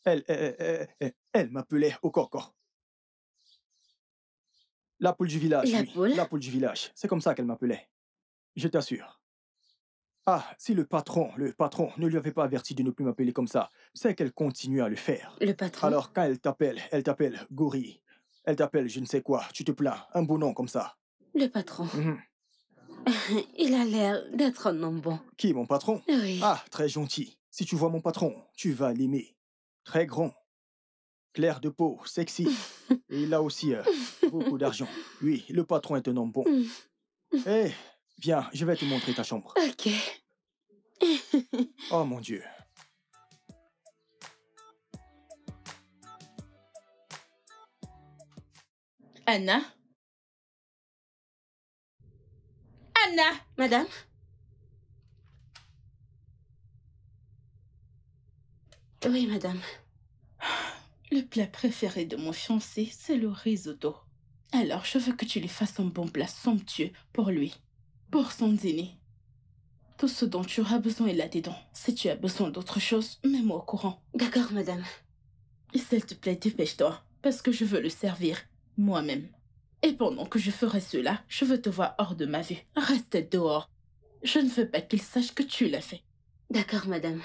elle m'appelait au corps. La poule du village, La oui. poule? La poule du village. C'est comme ça qu'elle m'appelait. Je t'assure. Ah, si le patron ne lui avait pas averti de ne plus m'appeler comme ça, c'est qu'elle continue à le faire. Le patron? Alors, quand elle t'appelle gorille. Elle t'appelle je ne sais quoi, tu te plains, un beau nom comme ça. Le patron. Mhm. Il a l'air d'être un homme bon. Qui, mon patron? Oui. Ah, très gentil. Si tu vois mon patron, tu vas l'aimer. Très grand. Clair de peau, sexy. Et il a aussi beaucoup d'argent. Oui, le patron est un homme bon. Eh, viens, je vais te montrer ta chambre. Ok. Oh mon Dieu. Anna? Anna! Madame? Oui, madame. Le plat préféré de mon fiancé, c'est le risotto. Alors, je veux que tu lui fasses un bon plat somptueux pour lui, pour son dîner. Tout ce dont tu auras besoin est là-dedans. Si tu as besoin d'autre chose, mets-moi au courant. D'accord, madame. Et s'il te plaît, dépêche-toi, parce que je veux le servir moi-même. Et pendant que je ferai cela, je veux te voir hors de ma vue. Reste dehors. Je ne veux pas qu'il sache que tu l'as fait. D'accord, madame.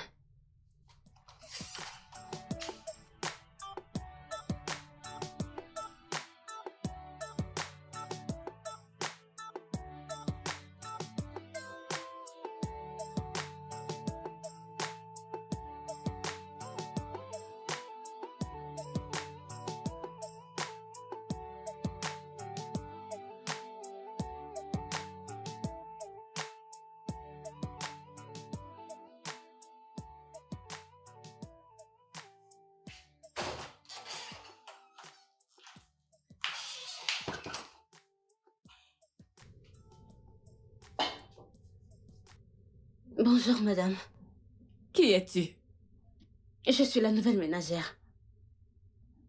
Bonjour, madame. Qui es-tu? Je suis la nouvelle ménagère.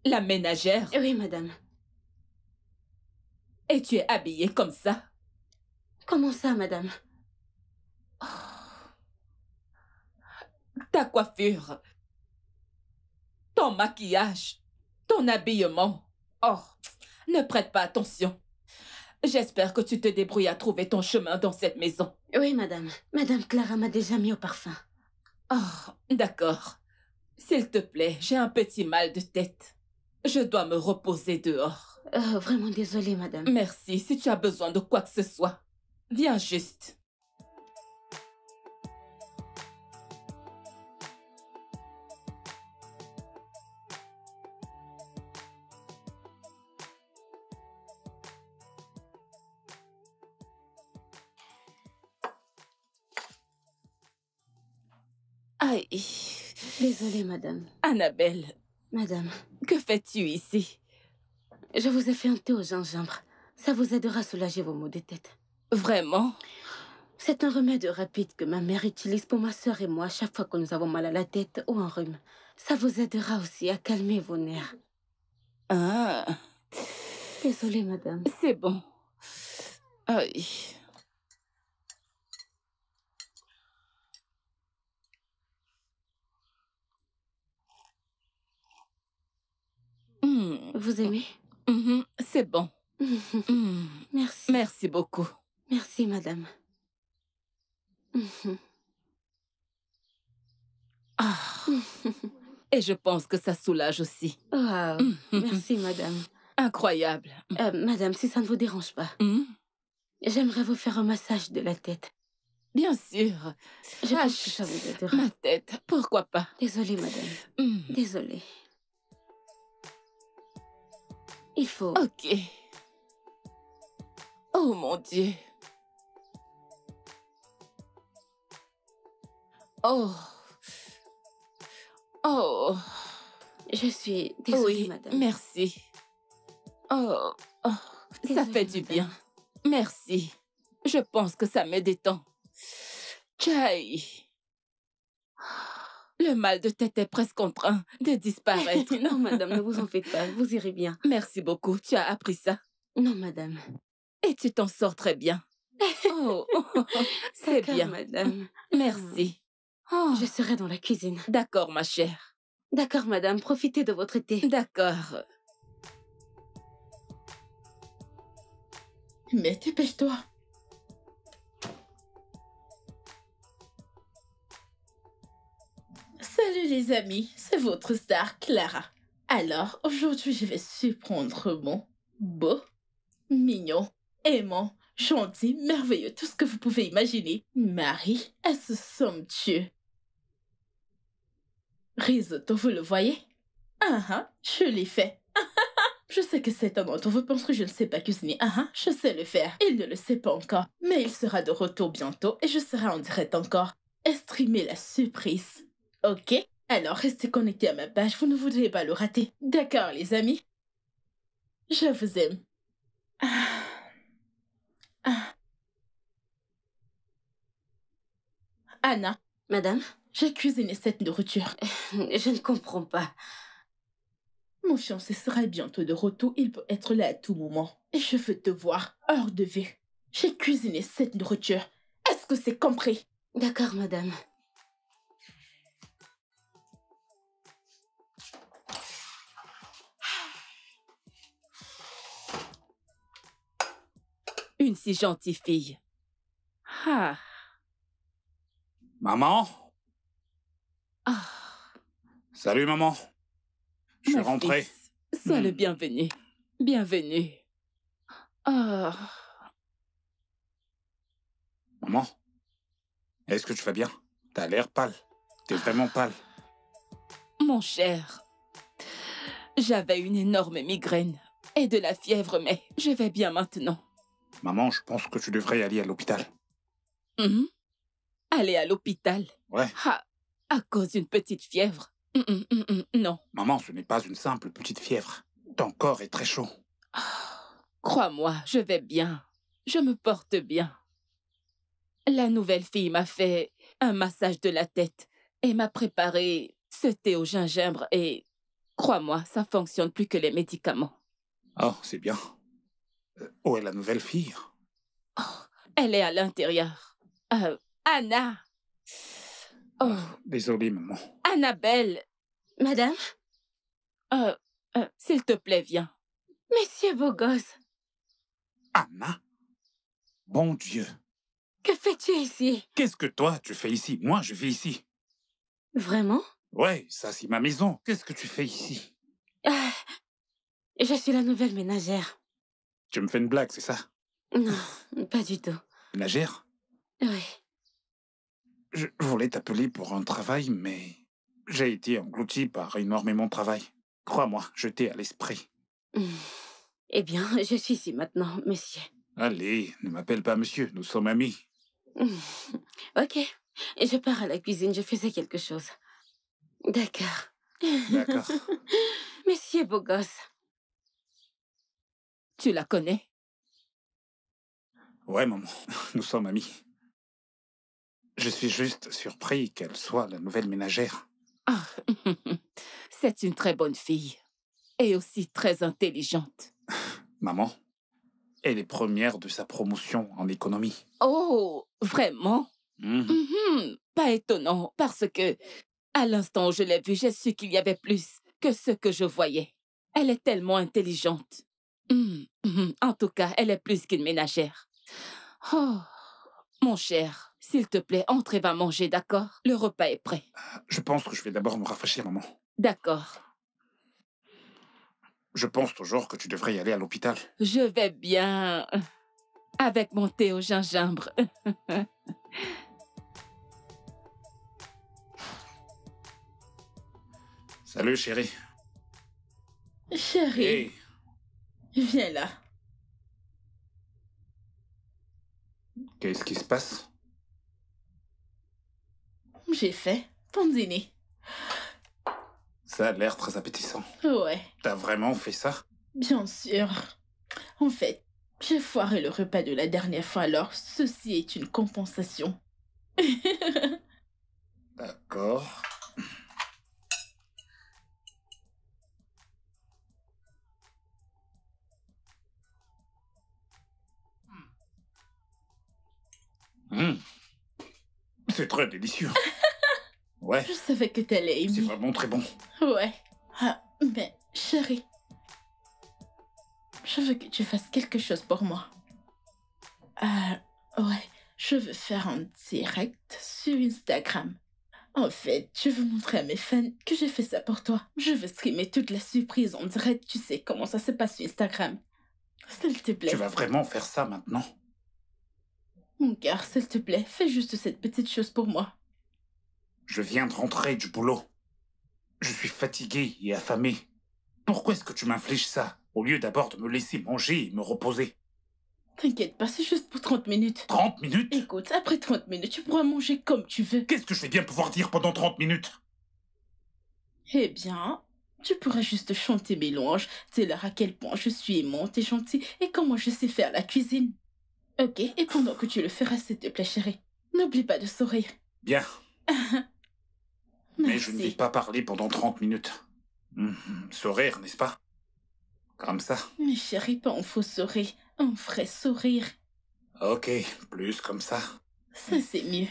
La ménagère? Oui, madame. Et tu es habillée comme ça? Comment ça, madame? Ta coiffure, ton maquillage, ton habillement. Oh, ne prête pas attention. J'espère que tu te débrouilles à trouver ton chemin dans cette maison. Oui, madame. Madame Clara m'a déjà mis au parfum. Oh, d'accord. S'il te plaît, j'ai un petit mal de tête. Je dois me reposer dehors. Vraiment désolée, madame. Merci, si tu as besoin de quoi que ce soit. Viens juste. Aïe. Désolée, madame. Annabelle, Madame, que fais-tu ici? je vous ai fait un thé au gingembre. Ça vous aidera à soulager vos maux de tête. Vraiment? C'est un remède rapide que ma mère utilise pour ma sœur et moi chaque fois que nous avons mal à la tête ou un rhume. Ça vous aidera aussi à calmer vos nerfs. Ah, Désolée, madame. c'est bon. Aïe. Vous aimez? C'est bon. Merci. Merci beaucoup. Merci, madame. Ah. Et je pense que ça soulage aussi. Wow. Merci, madame. Incroyable. Madame, si ça ne vous dérange pas, j'aimerais vous faire un massage de la tête. Bien sûr. Je pense que ça vous aidera. Ma tête, pourquoi pas? Désolée, madame. Désolée. Il faut... Ok. Oh mon Dieu. Oh. Oh. Je suis désolée, Oui, madame. merci. Oh. Ça Désolée, fait du madame. bien. Merci. Je pense que ça me détend. Tchaï. Le mal de tête est presque en train de disparaître. Non, madame, ne vous en faites pas. Vous irez bien. Merci beaucoup. Tu as appris ça. Non, madame. Et tu t'en sors très bien. Oh, c'est D'accord, bien. madame. Merci. Oh, Je serai dans la cuisine. d'accord, ma chère. D'accord, madame. Profitez de votre thé. D'accord. Mais dépêche-toi. Salut les amis, c'est votre star Clara. Alors, aujourd'hui, je vais surprendre mon beau, mignon, aimant, gentil, merveilleux, tout ce que vous pouvez imaginer. Marie à ce somptueux risotto, vous le voyez? Je l'ai fait. Je sais que certains d'entre vous pensent que je ne sais pas cuisiner. Je sais le faire. Il ne le sait pas encore. Mais il sera de retour bientôt et je serai en direct encore. Streamer la surprise. Ok? Alors restez connectés à ma page, vous ne voudrez pas le rater. D'accord les amis? Je vous aime. Anna, Madame, j'ai cuisiné cette nourriture. je ne comprends pas. Mon fiancé sera bientôt de retour, il peut être là à tout moment. Et je veux te voir hors de vue. J'ai cuisiné cette nourriture. Est-ce que c'est compris? D'accord, madame. Une si gentille fille. Ah. Maman? Ah. Salut, maman. Je suis Mon rentré. fils, sois le bienvenu. Bienvenue. Ah. Maman? Est-ce que tu vas bien? T'as l'air pâle. T'es vraiment pâle. Mon cher, j'avais une énorme migraine et de la fièvre, mais je vais bien maintenant. Maman, je pense que tu devrais aller à l'hôpital. Aller à l'hôpital? Ouais. Ah, à cause d'une petite fièvre? Non. Maman, ce n'est pas une simple petite fièvre. Ton corps est très chaud. Crois-moi, je vais bien. Je me porte bien. La nouvelle fille m'a fait un massage de la tête et m'a préparé ce thé au gingembre et crois-moi, ça fonctionne plus que les médicaments. Oh, c'est bien. Où est la nouvelle fille? Oh, elle est à l'intérieur. Anna. Oh. Désolé, maman. Annabelle. Madame? S'il te plaît, viens. Monsieur beau gosse. Anna? Bon Dieu. Que fais-tu ici? Qu'est-ce que toi, tu fais ici? Moi, je vis ici. Vraiment? Ouais, ça, c'est ma maison. Qu'est-ce que tu fais ici? Ah, je suis la nouvelle ménagère. Tu me fais une blague, c'est ça? Non, pas du tout. Ménagère? Oui. Je voulais t'appeler pour un travail, mais j'ai été englouti par énormément de travail. Crois-moi, je t'ai à l'esprit. Eh bien, je suis ici maintenant, monsieur. Allez, ne m'appelle pas monsieur, nous sommes amis. Ok. Je pars à la cuisine, je faisais quelque chose. D'accord. D'accord. Monsieur beau gosse. Tu la connais? Ouais, maman, nous sommes amis. Je suis juste surpris qu'elle soit la nouvelle ménagère. Ah, c'est une très bonne fille. Et aussi très intelligente. Maman, elle est première de sa promotion en économie. Oh, vraiment? Mhm. Pas étonnant, parce que, à l'instant où je l'ai vue, j'ai su qu'il y avait plus que ce que je voyais. Elle est tellement intelligente. En tout cas, elle est plus qu'une ménagère. Oh, mon cher, s'il te plaît, entre et va manger, d'accord? Le repas est prêt. Je pense que je vais d'abord me rafraîchir, maman. D'accord. Je pense toujours que tu devrais y aller à l'hôpital. Je vais bien. Avec mon thé au gingembre. Salut, chérie. Chérie, Hey, viens là. qu'est-ce qui se passe? J'ai fait ton dîner. Ça a l'air très appétissant. Ouais, T'as vraiment fait ça? bien sûr. En fait, j'ai foiré le repas de la dernière fois, alors ceci est une compensation. D'accord. C'est très délicieux. Ouais, Je savais que t'allais c'est aimer. vraiment très bon. Ouais. Ah, mais chérie, je veux que tu fasses quelque chose pour moi. Ouais, je veux faire un direct sur Instagram. En fait, je veux montrer à mes fans que j'ai fait ça pour toi. Je veux streamer toute la surprise en direct. Tu sais comment ça se passe sur Instagram. S'il te plaît. Tu vas vraiment faire ça maintenant? Mon cœur, s'il te plaît, fais juste cette petite chose pour moi. Je viens de rentrer du boulot. Je suis fatigué et affamé. Pourquoi est-ce que tu m'infliges ça, au lieu d'abord de me laisser manger et me reposer? T'inquiète pas, c'est juste pour 30 minutes. 30 minutes? Écoute, après 30 minutes, tu pourras manger comme tu veux. Qu'est-ce que je vais bien pouvoir dire pendant 30 minutes? Eh bien, tu pourras juste chanter mes louanges, dire à quel point je suis aimante et gentille et comment je sais faire la cuisine. Ok, et pendant que tu le feras, s'il te plaît, chérie, n'oublie pas de sourire. Bien, mais je ne vais Merci. pas parler pendant 30 minutes. Sourire, n'est-ce pas? Comme ça. Mais chérie, pas un faux sourire, un vrai sourire. Ok, plus comme ça. Ça, c'est mieux.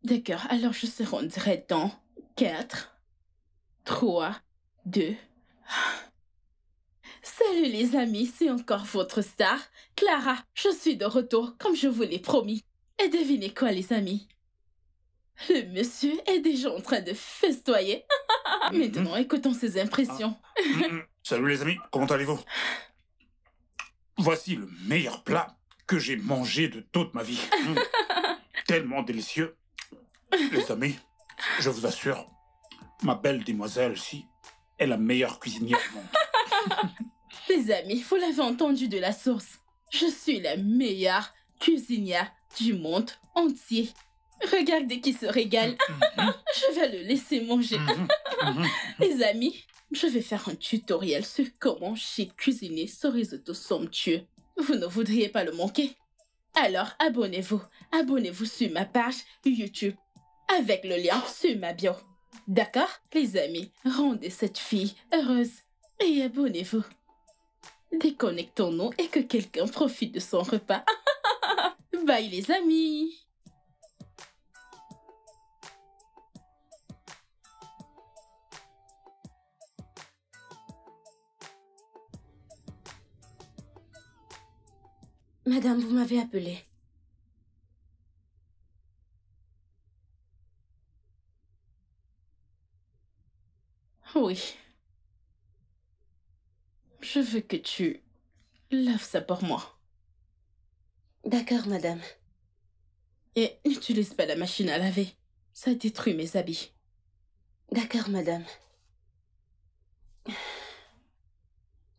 D'accord, alors je serai en direct dans 4, 3, 2... Salut les amis, c'est encore votre star, Clara. Je suis de retour, comme je vous l'ai promis. Et devinez quoi, les amis? Le monsieur est déjà en train de festoyer. Maintenant, écoutons ses impressions. Salut les amis, comment allez-vous? Voici le meilleur plat que j'ai mangé de toute ma vie. Tellement délicieux. Les amis, je vous assure, ma belle demoiselle-ci est la meilleure cuisinière du monde. Les amis, vous l'avez entendu de la source. Je suis la meilleure cuisinière du monde entier. Regardez qui se régale. Je vais le laisser manger. Les amis, je vais faire un tutoriel sur comment j'ai cuisiné ce risotto somptueux. Vous ne voudriez pas le manquer? Alors abonnez-vous. Abonnez-vous sur ma page YouTube avec le lien sur ma bio. D'accord, les amis? Rendez cette fille heureuse et abonnez-vous. Déconnectons-nous et que quelqu'un profite de son repas. Bye les amis! Madame, vous m'avez appelé. Oui. Je veux que tu laves ça pour moi. D'accord, madame. Et n'utilise pas la machine à laver. Ça détruit mes habits. D'accord, madame.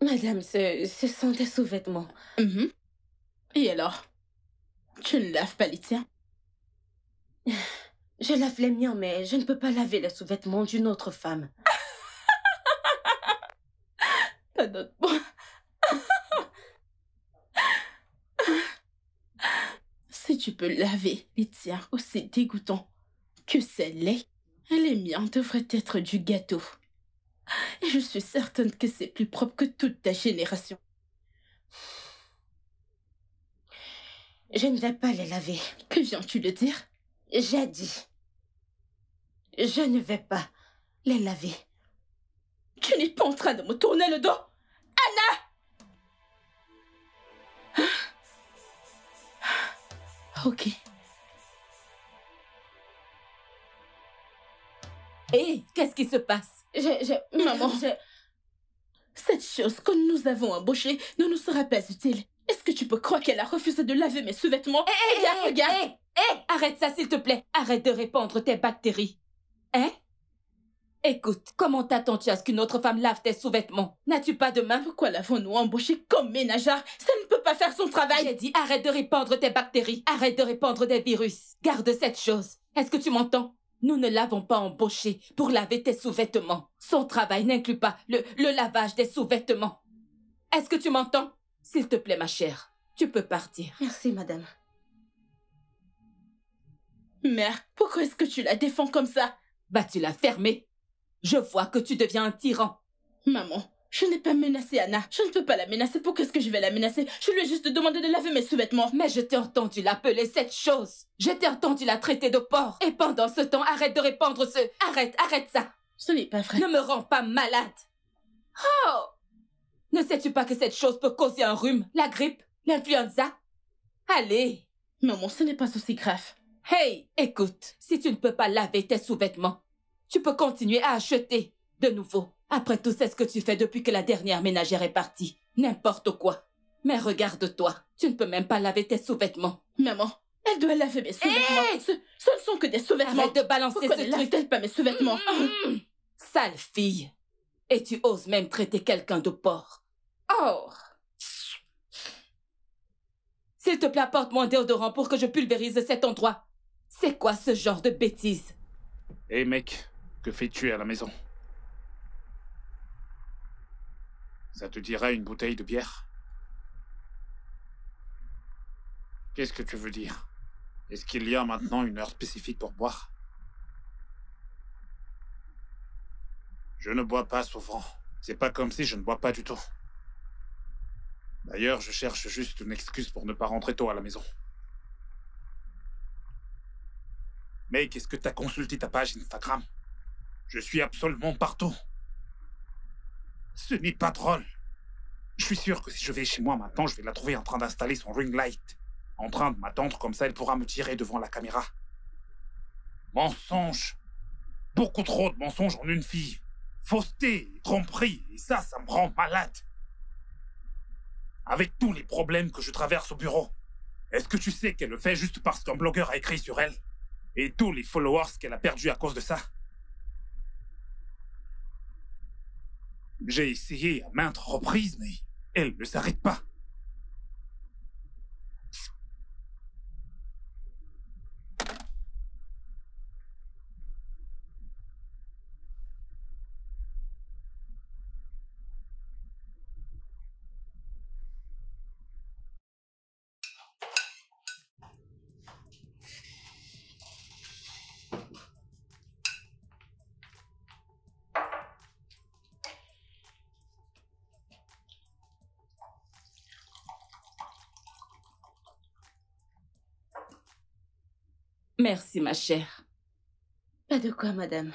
Madame, ce sont des sous-vêtements. Et alors? Tu ne laves pas les tiens? Je lave les miens, mais je ne peux pas laver les sous-vêtements d'une autre femme. Pardonne-moi. Si tu peux laver les tiens aussi dégoûtant que celle-là, les miens devraient être du gâteau. Et je suis certaine que c'est plus propre que toute ta génération. Je ne vais pas les laver. Que viens-tu de dire? J'ai dit. Je ne vais pas les laver. Tu n'es pas en train de me tourner le dos? Anna! Ok. Hé, qu'est-ce qui se passe? Maman, cette chose que nous avons embauchée ne nous sera pas utile. Est-ce que tu peux croire qu'elle a refusé de laver mes sous-vêtements? Regarde! Arrête ça, s'il te plaît. Arrête de répandre tes bactéries. Hein? Écoute, comment t'attends-tu à ce qu'une autre femme lave tes sous-vêtements? N'as-tu pas de main? Pourquoi l'avons-nous embauchée comme ménagère? Ça ne peut pas faire son travail. J'ai dit arrête de répandre tes bactéries. Arrête de répandre des virus. Garde cette chose. Est-ce que tu m'entends? Nous ne l'avons pas embauchée pour laver tes sous-vêtements. Son travail n'inclut pas le lavage des sous-vêtements. Est-ce que tu m'entends? S'il te plaît, ma chère, tu peux partir. Merci, madame. Mère, pourquoi est-ce que tu la défends comme ça? Vas-tu la fermer? Je vois que tu deviens un tyran. Maman, je n'ai pas menacé Anna. Je ne peux pas la menacer. Pourquoi est-ce que je vais la menacer? Je lui ai juste demandé de laver mes sous-vêtements. Mais je t'ai entendu l'appeler cette chose. Je t'ai entendu la traiter de porc. Et pendant ce temps, arrête de répandre ce... Arrête ça. Ce n'est pas vrai. Ne me rends pas malade. Oh! Ne sais-tu pas que cette chose peut causer un rhume, la grippe, l'influenza? Allez. Maman, ce n'est pas aussi grave. Hey, écoute, si tu ne peux pas laver tes sous-vêtements, tu peux continuer à acheter de nouveau. Après tout, c'est ce que tu fais depuis que la dernière ménagère est partie. N'importe quoi. Mais regarde-toi, tu ne peux même pas laver tes sous-vêtements. Maman, elle doit laver mes sous-vêtements. Hey! Ce ne sont que des sous-vêtements. Arrête de balancer Pourquoi ce ne truc. lave-t-elle pas mes sous-vêtements? Sale fille. Et tu oses même traiter quelqu'un de porc. Oh! S'il te plaît, apporte-moi un déodorant pour que je pulvérise cet endroit. C'est quoi ce genre de bêtises? Hé mec, que fais-tu à la maison? Ça te dira une bouteille de bière? Qu'est-ce que tu veux dire? Est-ce qu'il y a maintenant une heure spécifique pour boire? Je ne bois pas souvent. C'est pas comme si je ne bois pas du tout. D'ailleurs, je cherche juste une excuse pour ne pas rentrer tôt à la maison. Mec, est-ce que t'as consulté ta page Instagram? Je suis absolument partout. Ce n'est pas drôle. Je suis sûr que si je vais chez moi maintenant, je vais la trouver en train d'installer son ring light. En train de m'attendre, comme ça elle pourra me tirer devant la caméra. Mensonge. Beaucoup trop de mensonges en une fille. Fausseté, tromperie, et ça me rend malade. Avec tous les problèmes que je traverse au bureau, est-ce que tu sais qu'elle le fait juste parce qu'un blogueur a écrit sur elle? Et tous les followers qu'elle a perdus à cause de ça? J'ai essayé à maintes reprises, mais elle ne s'arrête pas. Merci, ma chère. Pas de quoi, madame.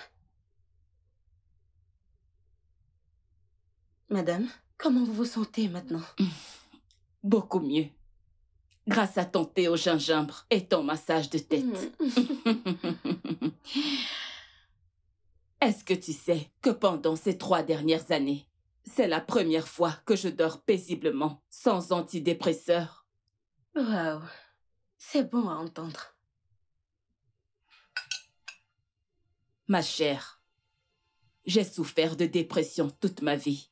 Madame, comment vous vous sentez maintenant? Beaucoup mieux. grâce à ton thé au gingembre et ton massage de tête. Est-ce que tu sais que pendant ces 3 dernières années, c'est la première fois que je dors paisiblement, sans antidépresseur? Waouh, c'est bon à entendre. Ma chère, j'ai souffert de dépression toute ma vie.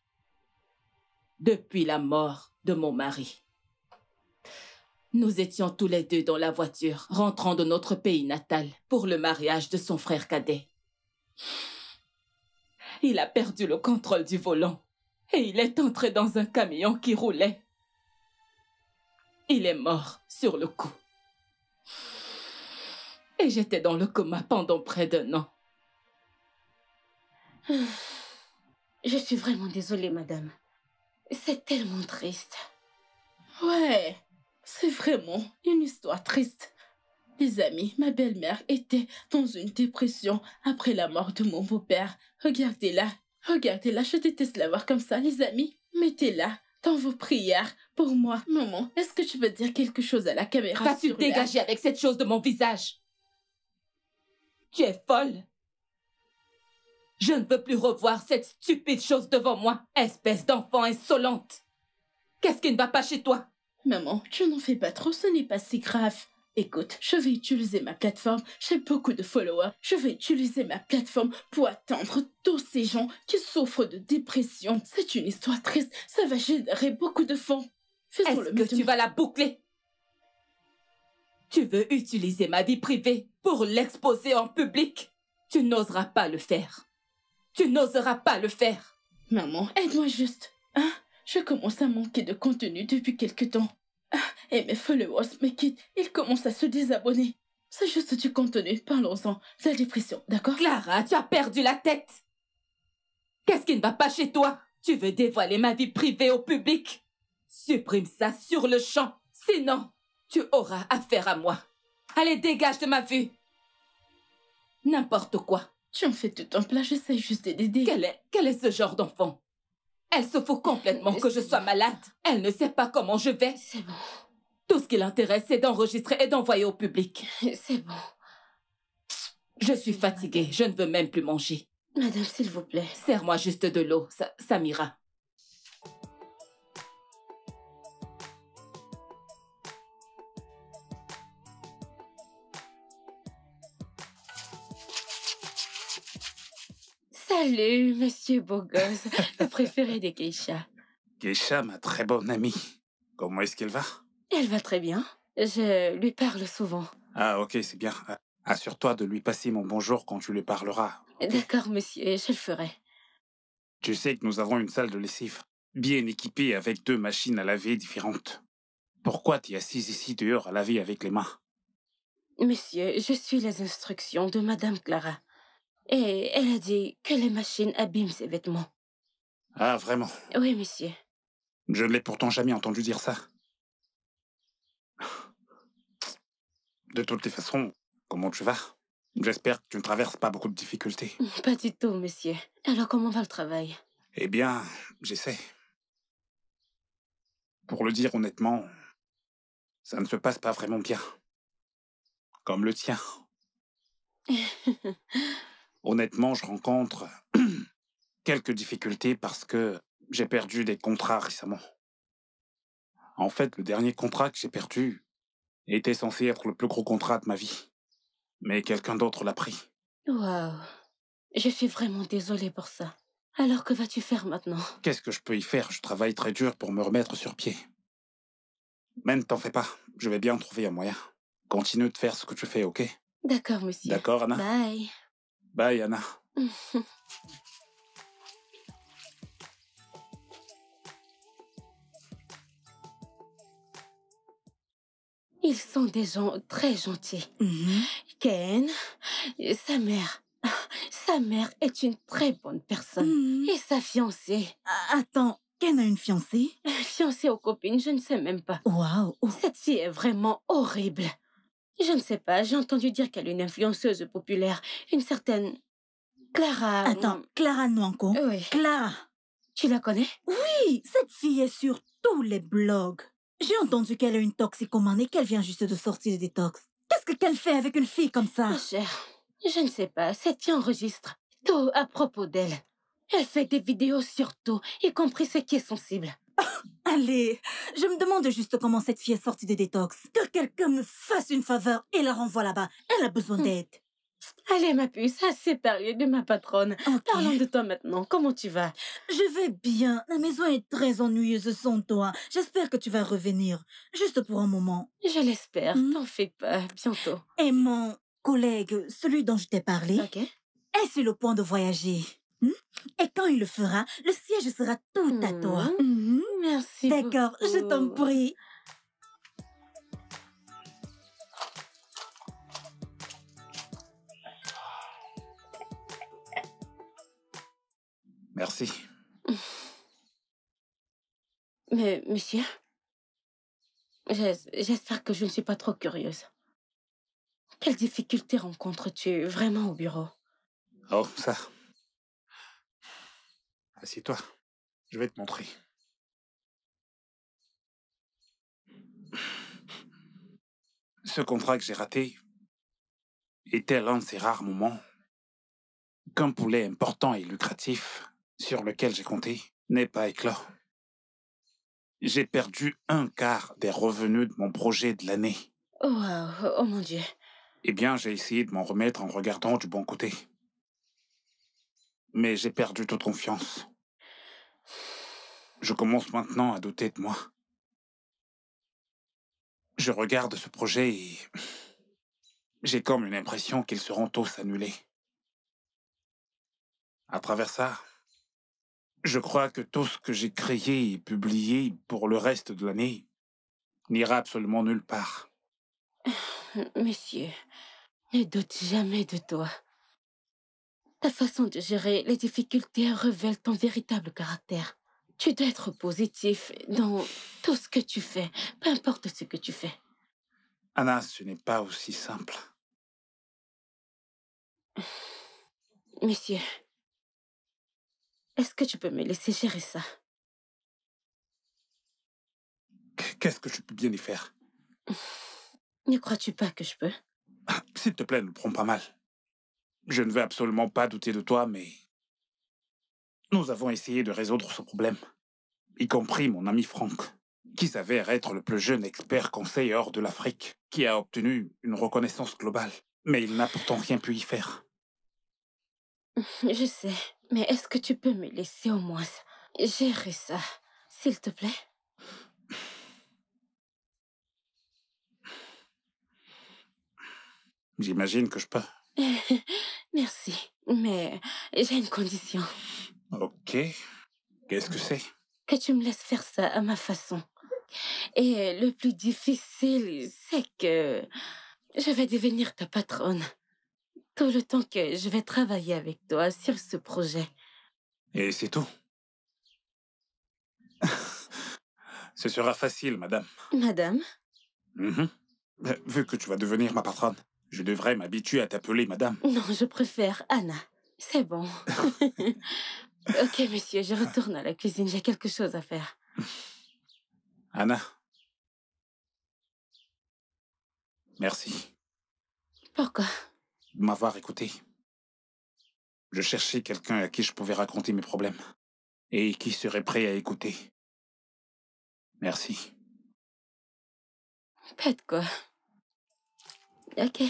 Depuis la mort de mon mari. Nous étions tous les deux dans la voiture, rentrant de notre pays natal pour le mariage de son frère cadet. Il a perdu le contrôle du volant et il est entré dans un camion qui roulait. Il est mort sur le coup. Et j'étais dans le coma pendant près d'1 an. Je suis vraiment désolée, madame. C'est tellement triste. Ouais, c'est vraiment une histoire triste. Les amis, ma belle-mère était dans une dépression après la mort de mon beau-père. Regardez-la, regardez-la, je déteste la voir comme ça, les amis. Mettez-la dans vos prières pour moi. Maman, est-ce que tu peux dire quelque chose à la caméra? Vas-tu te dégager avec cette chose de mon visage? Tu es folle? Je ne veux plus revoir cette stupide chose devant moi, espèce d'enfant insolente. Qu'est-ce qui ne va pas chez toi? Maman, tu n'en fais pas trop, ce n'est pas si grave. Écoute, je vais utiliser ma plateforme, j'ai beaucoup de followers, je vais utiliser ma plateforme pour atteindre tous ces gens qui souffrent de dépression. C'est une histoire triste, ça va générer beaucoup de fonds. Est-ce que tu vas la boucler? Tu veux utiliser ma vie privée pour l'exposer en public? Tu n'oseras pas le faire. Tu n'oseras pas le faire. Maman, aide-moi juste. Hein? Je commence à manquer de contenu depuis quelque temps. Et mes followers me quittent, ils commencent à se désabonner. C'est juste du contenu, parlons-en. La dépression, d'accord? Clara, tu as perdu la tête. Qu'est-ce qui ne va pas chez toi? Tu veux dévoiler ma vie privée au public? Supprime ça sur le champ. Sinon, tu auras affaire à moi. Allez, dégage de ma vue. N'importe quoi. Tu en fais tout un plat, j'essaie juste d'aider. Quel est ce genre d'enfant? Elle se fout complètement que je sois malade. Elle ne sait pas comment je vais. C'est bon. Tout ce qui l'intéresse, c'est d'enregistrer et d'envoyer au public. C'est bon. Je suis fatiguée, je ne veux même plus manger. Madame, s'il vous plaît. Serre-moi juste de l'eau, ça m'ira. Salut, monsieur beau gosse, le préféré des geishas. Geisha, ma très bonne amie. Comment est-ce qu'elle va? Elle va très bien. Je lui parle souvent. Ah, ok, c'est bien. Assure-toi de lui passer mon bonjour quand tu lui parleras. D'accord, monsieur, je le ferai. Tu sais que nous avons une salle de lessive, bien équipée avec 2 machines à laver différentes. Pourquoi t'es assise ici dehors à laver avec les mains? Monsieur, je suis les instructions de Madame Clara. Et elle a dit que les machines abîment ses vêtements. Ah, vraiment? Oui, monsieur. Je ne l'ai pourtant jamais entendu dire ça. De toutes les façons, comment tu vas? J'espère que tu ne traverses pas beaucoup de difficultés. Pas du tout, monsieur. Alors, comment va le travail? Eh bien, j'essaie. Pour le dire honnêtement, ça ne se passe pas vraiment bien. Comme le tien. Honnêtement, je rencontre quelques difficultés parce que j'ai perdu des contrats récemment. En fait, le dernier contrat que j'ai perdu était censé être le plus gros contrat de ma vie. Mais quelqu'un d'autre l'a pris. Waouh. Je suis vraiment désolée pour ça. Alors, que vas-tu faire maintenant? Qu'est-ce que je peux y faire? Je travaille très dur pour me remettre sur pied. Mais ne t'en fais pas, je vais bien trouver un moyen. Continue de faire ce que tu fais, ok? D'accord, monsieur. D'accord, Anna? Bye. Bye, Anna. Ils sont des gens très gentils. Ken, sa mère est une très bonne personne. Et sa fiancée. Attends, Ken a une fiancée? Fiancée aux copines, je ne sais même pas. Waouh. Cette fille est vraiment horrible. Je ne sais pas, j'ai entendu dire qu'elle est une influenceuse populaire. Une certaine... Clara... Attends, Clara Nwanko? Oui. Clara. Tu la connais? Oui, cette fille est sur tous les blogs. J'ai entendu qu'elle a une toxicomane et qu'elle vient juste de sortir de détox. Qu'est-ce qu'elle fait avec une fille comme ça? Ma chère, je ne sais pas. Cette fille enregistre tout à propos d'elle. Elle fait des vidéos sur tout, y compris ce qui est sensible. Allez, je me demande juste comment cette fille est sortie de détox. Que quelqu'un me fasse une faveur et la renvoie là-bas. Elle a besoin d'aide. Allez, ma puce, assez parlé de ma patronne. Ok. Parlons de toi maintenant. Comment tu vas? Je vais bien. La maison est très ennuyeuse sans toi. J'espère que tu vas revenir. Juste pour un moment. Je l'espère. T'en fais pas. Bientôt. Et mon collègue, celui dont je t'ai parlé, Ok. est sur le point de voyager. Et quand il le fera, le siège sera tout à toi. Merci D'accord, beaucoup. je t'en prie. Merci. Mais, monsieur, j'espère que je ne suis pas trop curieuse. Quelles difficultés rencontres-tu vraiment au bureau? Oh, ça. Assieds-toi. Je vais te montrer. Ce contrat que j'ai raté était l'un de ces rares moments qu'un poulet important et lucratif sur lequel j'ai compté n'est pas éclos. J'ai perdu un quart des revenus de mon projet de l'année. Oh, wow. Oh mon Dieu. Eh bien, j'ai essayé de m'en remettre en regardant du bon côté. Mais j'ai perdu toute confiance. Je commence maintenant à douter de moi. Je regarde ce projet et j'ai comme une impression qu'ils seront tous annulés. À travers ça, je crois que tout ce que j'ai créé et publié pour le reste de l'année n'ira absolument nulle part. Monsieur, ne doute jamais de toi. Ta façon de gérer les difficultés révèle ton véritable caractère. Tu dois être positif dans tout ce que tu fais, peu importe ce que tu fais. Anna, ce n'est pas aussi simple. Monsieur, est-ce que tu peux me laisser gérer ça? Qu'est-ce que je peux bien y faire? Ne crois-tu pas que je peux? S'il te plaît, ne le prends pas mal. Je ne veux absolument pas douter de toi, mais nous avons essayé de résoudre ce problème, y compris mon ami Franck, qui s'avère être le plus jeune expert conseil hors de l'Afrique, qui a obtenu une reconnaissance globale. Mais il n'a pourtant rien pu y faire. Je sais, mais est-ce que tu peux me laisser au moins gérer ça, s'il te plaît? J'imagine que je peux. Merci, mais j'ai une condition. Ok. Qu'est-ce que c'est? Que tu me laisses faire ça à ma façon. Et le plus difficile, c'est que je vais devenir ta patronne. Tout le temps que je vais travailler avec toi sur ce projet. Et c'est tout. Ce sera facile, madame. Madame? Vu que tu vas devenir ma patronne, je devrais m'habituer à t'appeler madame. Non, je préfère Anna. C'est bon. Ok, monsieur, je retourne à la cuisine. J'ai quelque chose à faire. Anna. Merci Pourquoi? de m'avoir écouté. Je cherchais quelqu'un à qui je pouvais raconter mes problèmes et qui serait prêt à écouter. Merci. Pas de quoi. Ok.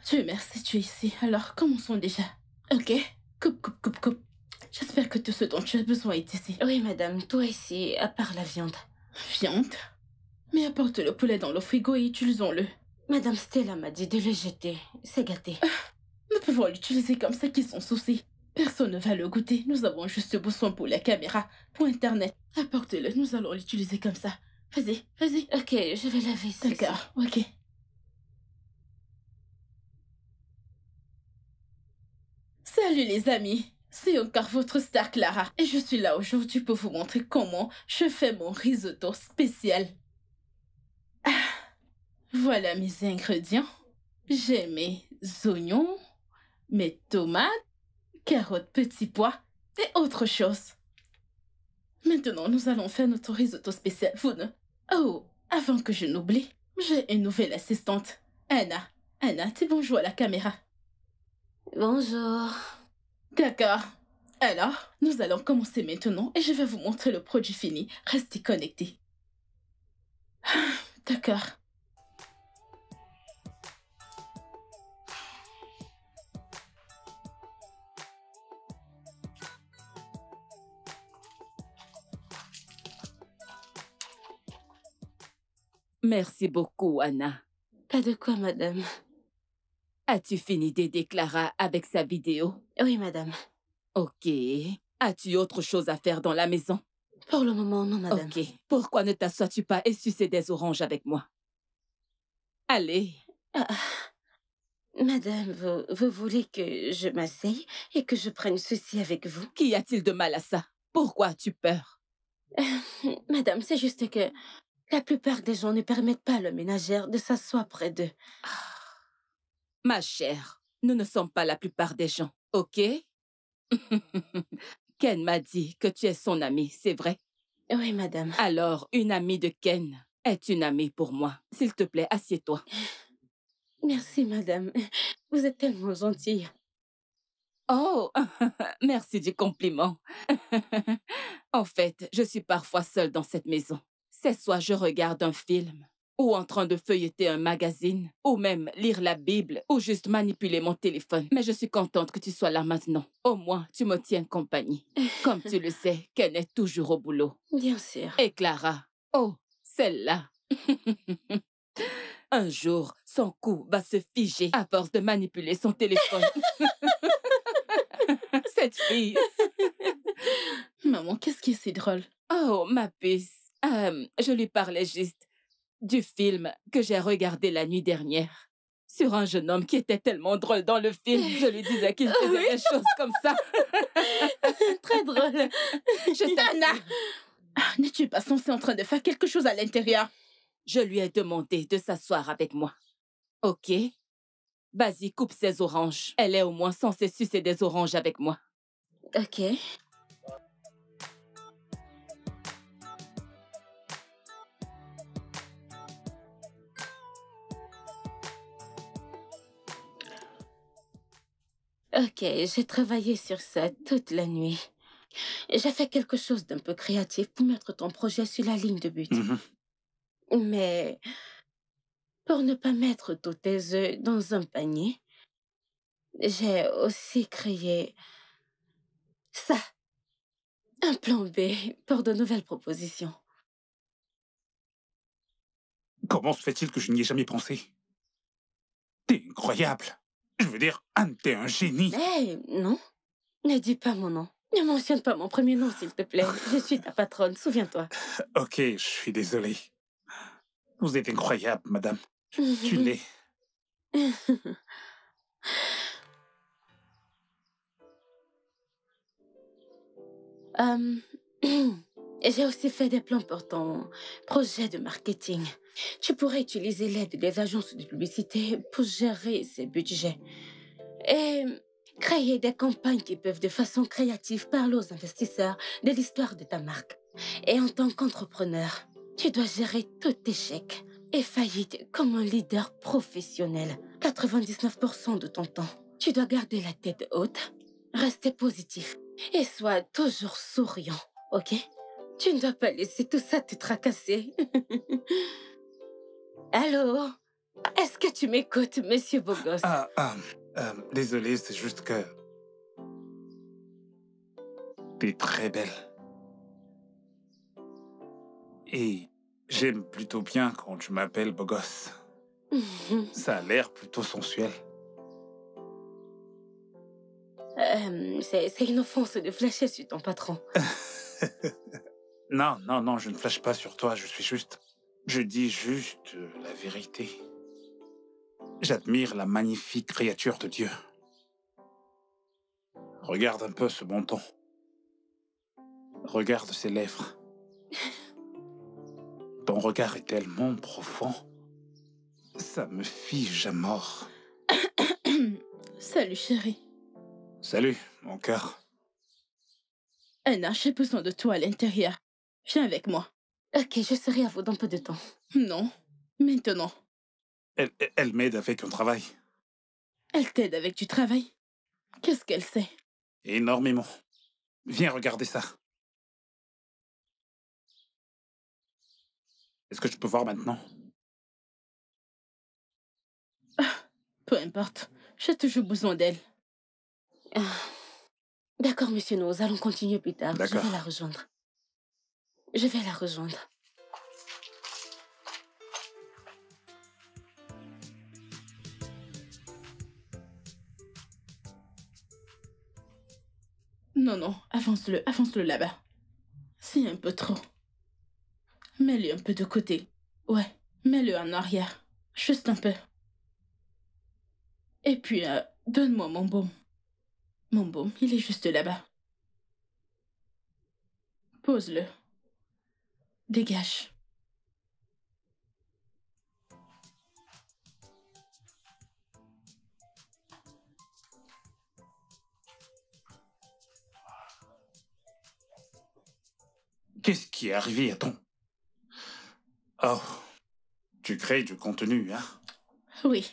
Dieu merci, tu es ici. Alors, commençons déjà. Ok? Coupe. J'espère que tout ce dont tu as besoin est ici. Oui, madame, toi ici, à part la viande. Viande? Mais apporte le poulet dans le frigo et utilisons-le. Madame Stella m'a dit de le jeter. C'est gâté. Nous pouvons l'utiliser comme ça, qui s'en soucie. Personne ne va le goûter. Nous avons juste besoin pour la caméra, pour Internet. Apporte-le, nous allons l'utiliser comme ça. Vas-y. Ok, je vais laver ça. D'accord, ok. Salut les amis, c'est encore votre star Clara et je suis là aujourd'hui pour vous montrer comment je fais mon risotto spécial. Voilà mes ingrédients. J'ai mes oignons, mes tomates, carottes, petits pois et autre chose. Maintenant, nous allons faire notre risotto spécial. Vous ne... Oh, avant que je n'oublie, j'ai une nouvelle assistante. Anna. Anna, dis bonjour à la caméra. Bonjour. D'accord. Alors, nous allons commencer maintenant et je vais vous montrer le produit fini. Restez connectés. D'accord. Merci beaucoup, Anna. Pas de quoi, madame. As-tu fini d'aider Clara avec sa vidéo? Oui, madame. Ok. As-tu autre chose à faire dans la maison? Pour le moment, non, madame. Ok. Pourquoi ne t'assois-tu pas et sucer des oranges avec moi? Allez. Madame, vous voulez que je m'asseye et que je prenne ceci avec vous? Qu'y a-t-il de mal à ça? Pourquoi as-tu peur? Madame, c'est juste que la plupart des gens ne permettent pas à la ménagère de s'asseoir près d'eux. Ma chère, nous ne sommes pas la plupart des gens, ok? Ken m'a dit que tu es son amie, c'est vrai? Oui, madame. Alors, une amie de Ken est une amie pour moi. S'il te plaît, assieds-toi. Merci, madame. Vous êtes tellement gentille. Oh, merci du compliment. En fait, je suis parfois seule dans cette maison. C'est soit je regarde un film, ou en train de feuilleter un magazine, ou même lire la Bible, ou juste manipuler mon téléphone. Mais je suis contente que tu sois là maintenant. Au moins, tu me tiens compagnie. Comme tu le sais, Ken est toujours au boulot. Bien sûr. Et Clara, oh, celle-là. Un jour, son cou va se figer à force de manipuler son téléphone. Cette fille. Maman, qu'est-ce qui est si drôle? Oh, ma puce. Je lui parlais juste du film que j'ai regardé la nuit dernière. Sur un jeune homme qui était tellement drôle dans le film. Je lui disais qu'il faisait des choses comme ça. Très drôle. Anna! N'es-tu pas censée en train de faire quelque chose à l'intérieur? Je lui ai demandé de s'asseoir avec moi. Ok? Vas-y, coupe ses oranges. Elle est au moins censée sucer des oranges avec moi. Ok. Ok, j'ai travaillé sur ça toute la nuit. J'ai fait quelque chose d'un peu créatif pour mettre ton projet sur la ligne de but. Mais pour ne pas mettre tous tes œufs dans un panier, j'ai aussi créé ça. Un plan B pour de nouvelles propositions. Comment se fait-il que je n'y ai jamais pensé? T'es incroyable. Je veux dire, Anne, t'es un génie. Hé, non. Ne dis pas mon nom. Ne mentionne pas mon premier nom, s'il te plaît. Je suis ta patronne, souviens-toi. Ok, je suis désolé. Vous êtes incroyable, madame. Tu l'es. J'ai aussi fait des plans pour ton projet de marketing. Tu pourrais utiliser l'aide des agences de publicité pour gérer ces budgets. Et créer des campagnes qui peuvent de façon créative parler aux investisseurs de l'histoire de ta marque. Et en tant qu'entrepreneur, tu dois gérer tout échec et faillite comme un leader professionnel. 99% de ton temps, tu dois garder la tête haute, rester positif et sois toujours souriant, ok? Tu ne dois pas laisser tout ça te tracasser. Allô? Est-ce que tu m'écoutes, monsieur Bogos? Désolé, c'est juste que... T'es très belle. Et j'aime plutôt bien quand tu m'appelles Bogos. Ça a l'air plutôt sensuel. C'est une offense de flasher sur ton patron. Non, je ne flash pas sur toi, je dis juste la vérité. J'admire la magnifique créature de Dieu. Regarde un peu ce menton. Regarde ses lèvres. Ton regard est tellement profond. Ça me fige à mort. Salut, chérie. Salut, mon cœur. Anna, j'ai besoin de toi à l'intérieur. Viens avec moi. Ok, je serai à vous dans peu de temps. Non, maintenant. Elle m'aide avec un travail. Elle t'aide avec du travail. Qu'est-ce qu'elle sait? Énormément. Viens regarder ça. Est-ce que je peux voir maintenant? Peu importe. J'ai toujours besoin d'elle. D'accord, monsieur, nous allons continuer plus tard. Je D'accord. vais la rejoindre. Je vais la rejoindre. Non, non, avance-le là-bas. C'est un peu trop. Mets-le un peu de côté. Ouais, mets-le en arrière. Juste un peu. Et puis, donne-moi mon baume. Mon baume, il est juste là-bas. Pose-le. Dégage. Qu'est-ce qui est arrivé à ton... Oh, tu crées du contenu, hein? Oui.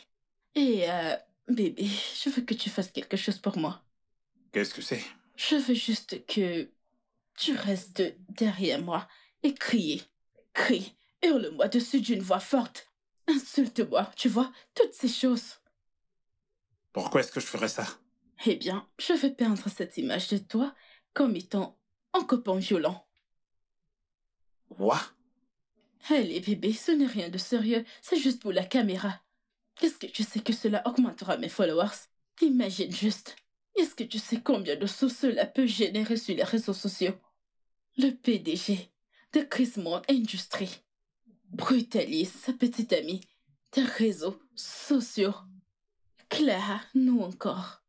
Et, bébé, je veux que tu fasses quelque chose pour moi. Qu'est-ce que c'est? Je veux juste que tu restes derrière moi et crie, hurle-moi dessus d'une voix forte. Insulte-moi, tu vois, toutes ces choses. Pourquoi est-ce que je ferais ça? Eh bien, je vais peindre cette image de toi comme étant un copain violent. Quoi? Allez, bébé, ce n'est rien de sérieux, c'est juste pour la caméra. Qu'est-ce que tu sais que cela augmentera mes followers? Imagine juste. Est-ce que tu sais combien de sous cela peut générer sur les réseaux sociaux? Le PDG de Chrismont Industries brutalise sa petite amie des réseaux sociaux. Clara, nous encore.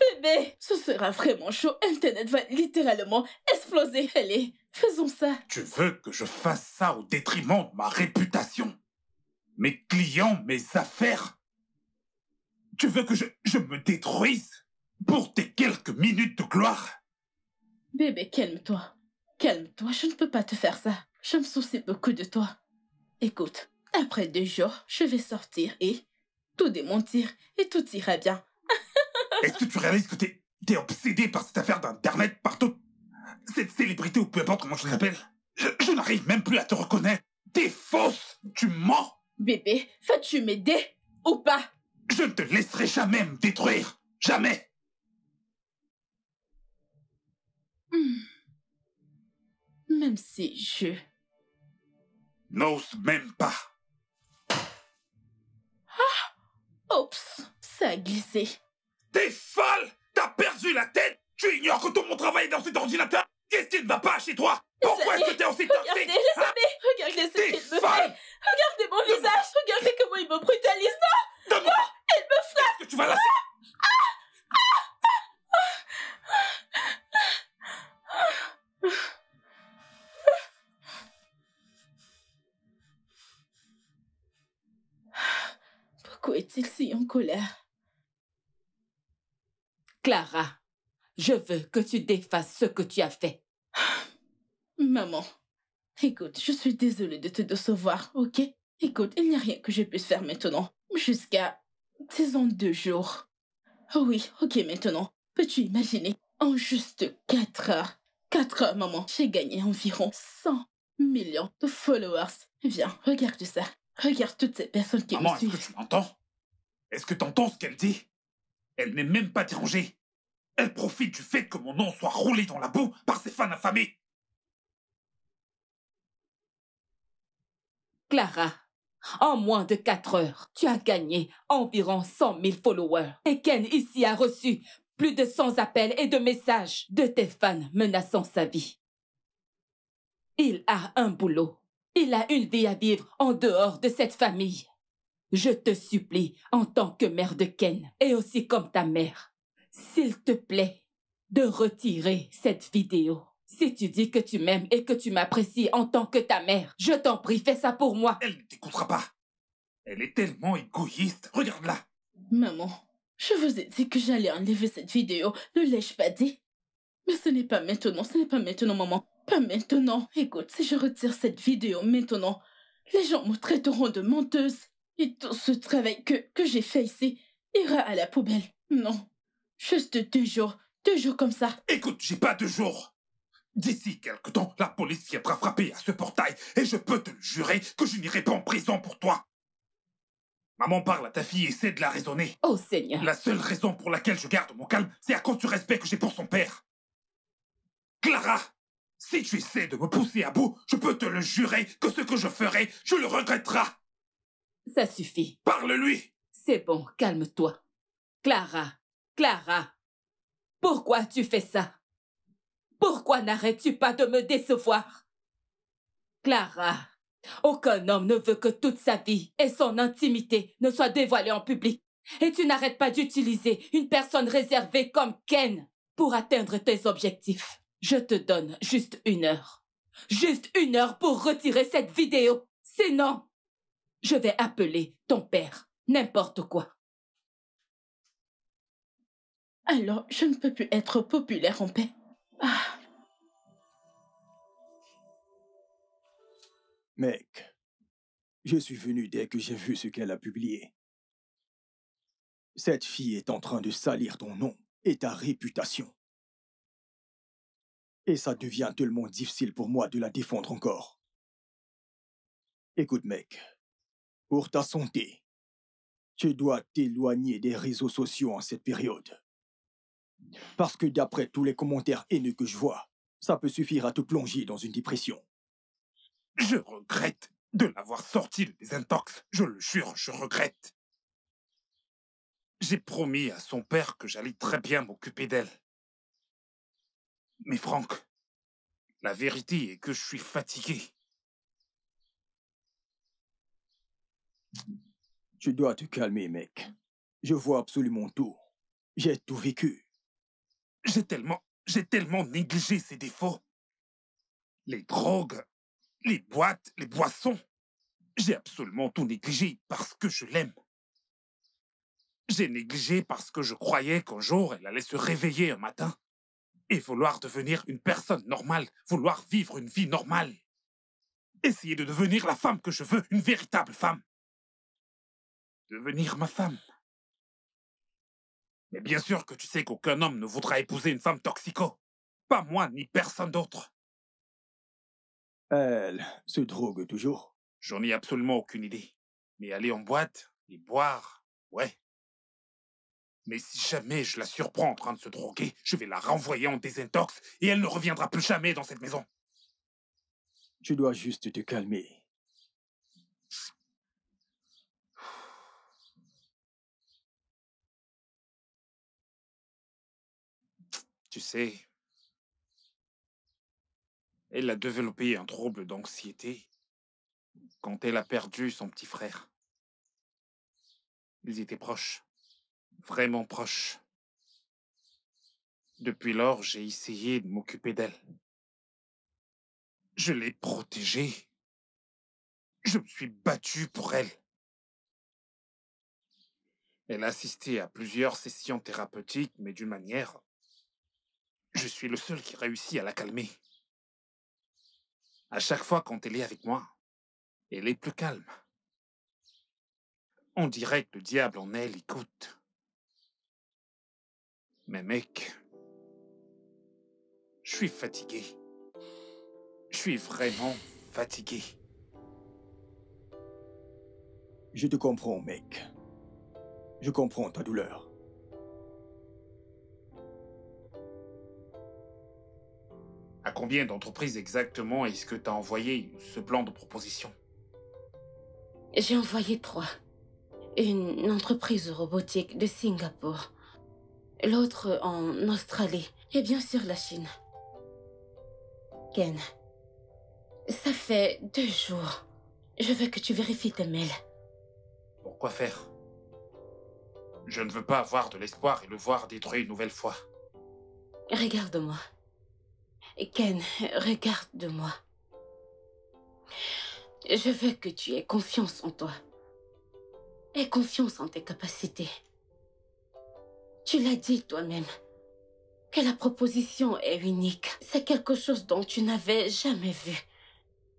Bébé, ce sera vraiment chaud. Internet va littéralement exploser. Allez, faisons ça. Tu veux que je fasse ça au détriment de ma réputation? Mes clients, mes affaires? Tu veux que je me détruise pour tes quelques minutes de gloire? Bébé, calme-toi. Calme-toi, je ne peux pas te faire ça. Je me soucie beaucoup de toi. Écoute, après 2 jours, je vais sortir et tout démentir et tout ira bien. Est-ce que tu réalises que t'es obsédé par cette affaire d'Internet partout? Cette célébrité ou peu importe comment je l'appelle? Je n'arrive même plus à te reconnaître. T'es fausse! Tu mens! Bébé, vas-tu m'aider ou pas? Je ne te laisserai jamais me détruire! Jamais! Même si je... N'ose même pas! Oups, ça a glissé. T'es folle! T'as perdu la tête! Tu ignores que tout mon travail est dans cet ordinateur! Qu'est-ce qui ne va pas chez toi? Pourquoi est-ce que t'es aussi toxique? Regardez, les amis, regardez ce T'es qu'il me folle! fait. Regardez mon visage, regardez comment il me brutalise. Non, Donne-moi! il me frappe. Est-ce que tu vas lâcher? Pourquoi est-il si en colère? Clara, je veux que tu défasses ce que tu as fait. Maman, écoute, je suis désolée de te décevoir, ok? Écoute, il n'y a rien que je puisse faire maintenant. Jusqu'à, disons, 2 jours. Oh oui, ok, maintenant. Peux-tu imaginer? En juste 4 heures. 4 heures, maman. J'ai gagné environ 100 millions de followers. Viens, regarde ça. Regarde toutes ces personnes qui Maman, me est-ce que suivent. tu m'entends? Est-ce que t'entends ce qu'elle dit? Elle n'est même pas dérangée. Elle profite du fait que mon nom soit roulé dans la boue par ses fans affamés. Clara, en moins de 4 heures, tu as gagné environ 100 000 followers. Et Ken ici a reçu plus de 100 appels et de messages de tes fans menaçant sa vie. Il a un boulot. Il a une vie à vivre en dehors de cette famille. Je te supplie, en tant que mère de Ken, et aussi comme ta mère, s'il te plaît, de retirer cette vidéo. Si tu dis que tu m'aimes et que tu m'apprécies en tant que ta mère, je t'en prie, fais ça pour moi. Elle ne t'écoutera pas. Elle est tellement égoïste. Regarde-la. Maman, je vous ai dit que j'allais enlever cette vidéo. Ne l'ai-je pas dit? Mais ce n'est pas maintenant, maman. Pas maintenant. Écoute, si je retire cette vidéo maintenant, les gens me traiteront de menteuse. Et tout ce travail que j'ai fait ici ira à la poubelle. Non. Juste 2 jours. 2 jours comme ça. Écoute, j'ai pas 2 jours. D'ici quelque temps, la police viendra frapper à ce portail et je peux te le jurer que je n'irai pas en prison pour toi. Maman parle à ta fille et essaie de la raisonner. Oh Seigneur. La seule raison pour laquelle je garde mon calme, c'est à cause du respect que j'ai pour son père. Clara, si tu essaies de me pousser à bout, je peux te le jurer que ce que je ferai, je le regretterai. Ça suffit. Parle-lui. C'est bon, calme-toi. Clara, Clara, pourquoi tu fais ça? Pourquoi n'arrêtes-tu pas de me décevoir? Clara, aucun homme ne veut que toute sa vie et son intimité ne soient dévoilées en public. Et tu n'arrêtes pas d'utiliser une personne réservée comme Ken pour atteindre tes objectifs. Je te donne juste 1 heure. Juste 1 heure pour retirer cette vidéo. Sinon, je vais appeler ton père. N'importe quoi. Alors, je ne peux plus être populaire en paix. Ah. Mec, je suis venu dès que j'ai vu ce qu'elle a publié. Cette fille est en train de salir ton nom et ta réputation. Et ça devient tellement difficile pour moi de la défendre encore. Écoute, mec, pour ta santé, tu dois t'éloigner des réseaux sociaux en cette période. Parce que d'après tous les commentaires haineux que je vois, ça peut suffire à te plonger dans une dépression. Je regrette de l'avoir sorti de désintox. Je le jure, je regrette. J'ai promis à son père que j'allais très bien m'occuper d'elle. Mais Franck, la vérité est que je suis fatigué. Tu dois te calmer, mec. Je vois absolument tout. J'ai tout vécu. J'ai tellement négligé ses défauts. Les drogues, les boîtes, les boissons. J'ai absolument tout négligé parce que je l'aime. J'ai négligé parce que je croyais qu'un jour, elle allait se réveiller un matin et vouloir devenir une personne normale, vouloir vivre une vie normale. Essayer de devenir la femme que je veux, une véritable femme. Devenir ma femme. Mais bien sûr que tu sais qu'aucun homme ne voudra épouser une femme toxico. Pas moi, ni personne d'autre. Elle se drogue toujours. J'en ai absolument aucune idée. Mais aller en boîte et boire, ouais. Mais si jamais je la surprends en train de se droguer, je vais la renvoyer en désintox et elle ne reviendra plus jamais dans cette maison. Tu dois juste te calmer. Tu sais, elle a développé un trouble d'anxiété quand elle a perdu son petit frère. Ils étaient proches, vraiment proches. Depuis lors, j'ai essayé de m'occuper d'elle. Je l'ai protégée. Je me suis battu pour elle. Elle a assisté à plusieurs sessions thérapeutiques, mais d'une manière... Je suis le seul qui réussit à la calmer. À chaque fois quand elle est avec moi, elle est plus calme. On dirait que le diable en elle écoute. Mais mec, je suis fatigué. Je suis vraiment fatigué. Je te comprends, mec. Je comprends ta douleur. À combien d'entreprises exactement est-ce que tu as envoyé ce plan de proposition? J'ai envoyé 3. Une entreprise robotique de Singapour, l'autre en Australie et bien sûr la Chine. Ken, ça fait 2 jours. Je veux que tu vérifies tes mails. Pourquoi faire? Je ne veux pas avoir de l'espoir et le voir détruit une nouvelle fois. Regarde-moi. Ken, regarde-moi. Je veux que tu aies confiance en toi. Aie confiance en tes capacités. Tu l'as dit toi-même, que la proposition est unique. C'est quelque chose dont tu n'avais jamais vu.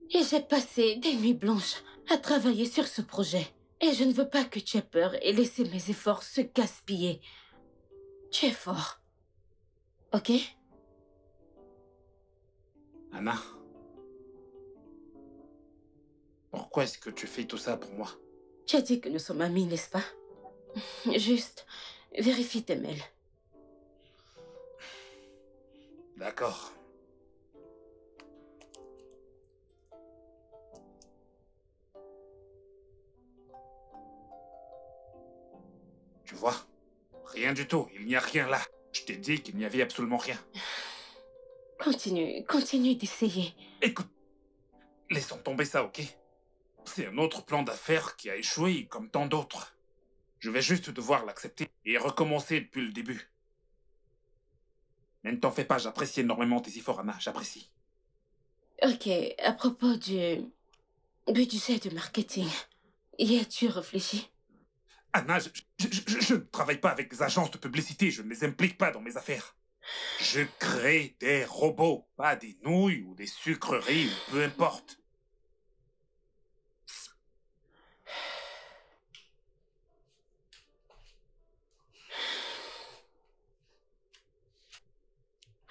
Et j'ai passé des nuits blanches à travailler sur ce projet. Et je ne veux pas que tu aies peur et laisser mes efforts se gaspiller. Tu es fort. Ok? Anna, pourquoi est-ce que tu fais tout ça pour moi? Tu as dit que nous sommes amis, n'est-ce pas? Juste, vérifie tes mails. D'accord. Tu vois? Rien du tout, il n'y a rien là. Je t'ai dit qu'il n'y avait absolument rien. Continue d'essayer. Écoute, laissons tomber ça, ok? C'est un autre plan d'affaires qui a échoué comme tant d'autres. Je vais juste devoir l'accepter et recommencer depuis le début. Mais ne t'en fais pas, j'apprécie énormément tes efforts, Anna, j'apprécie. Ok, à propos du budget de marketing, y as-tu réfléchi? Anna, je ne travaille pas avec des agences de publicité, je ne les implique pas dans mes affaires. Je crée des robots, pas des nouilles ou des sucreries, ou peu importe.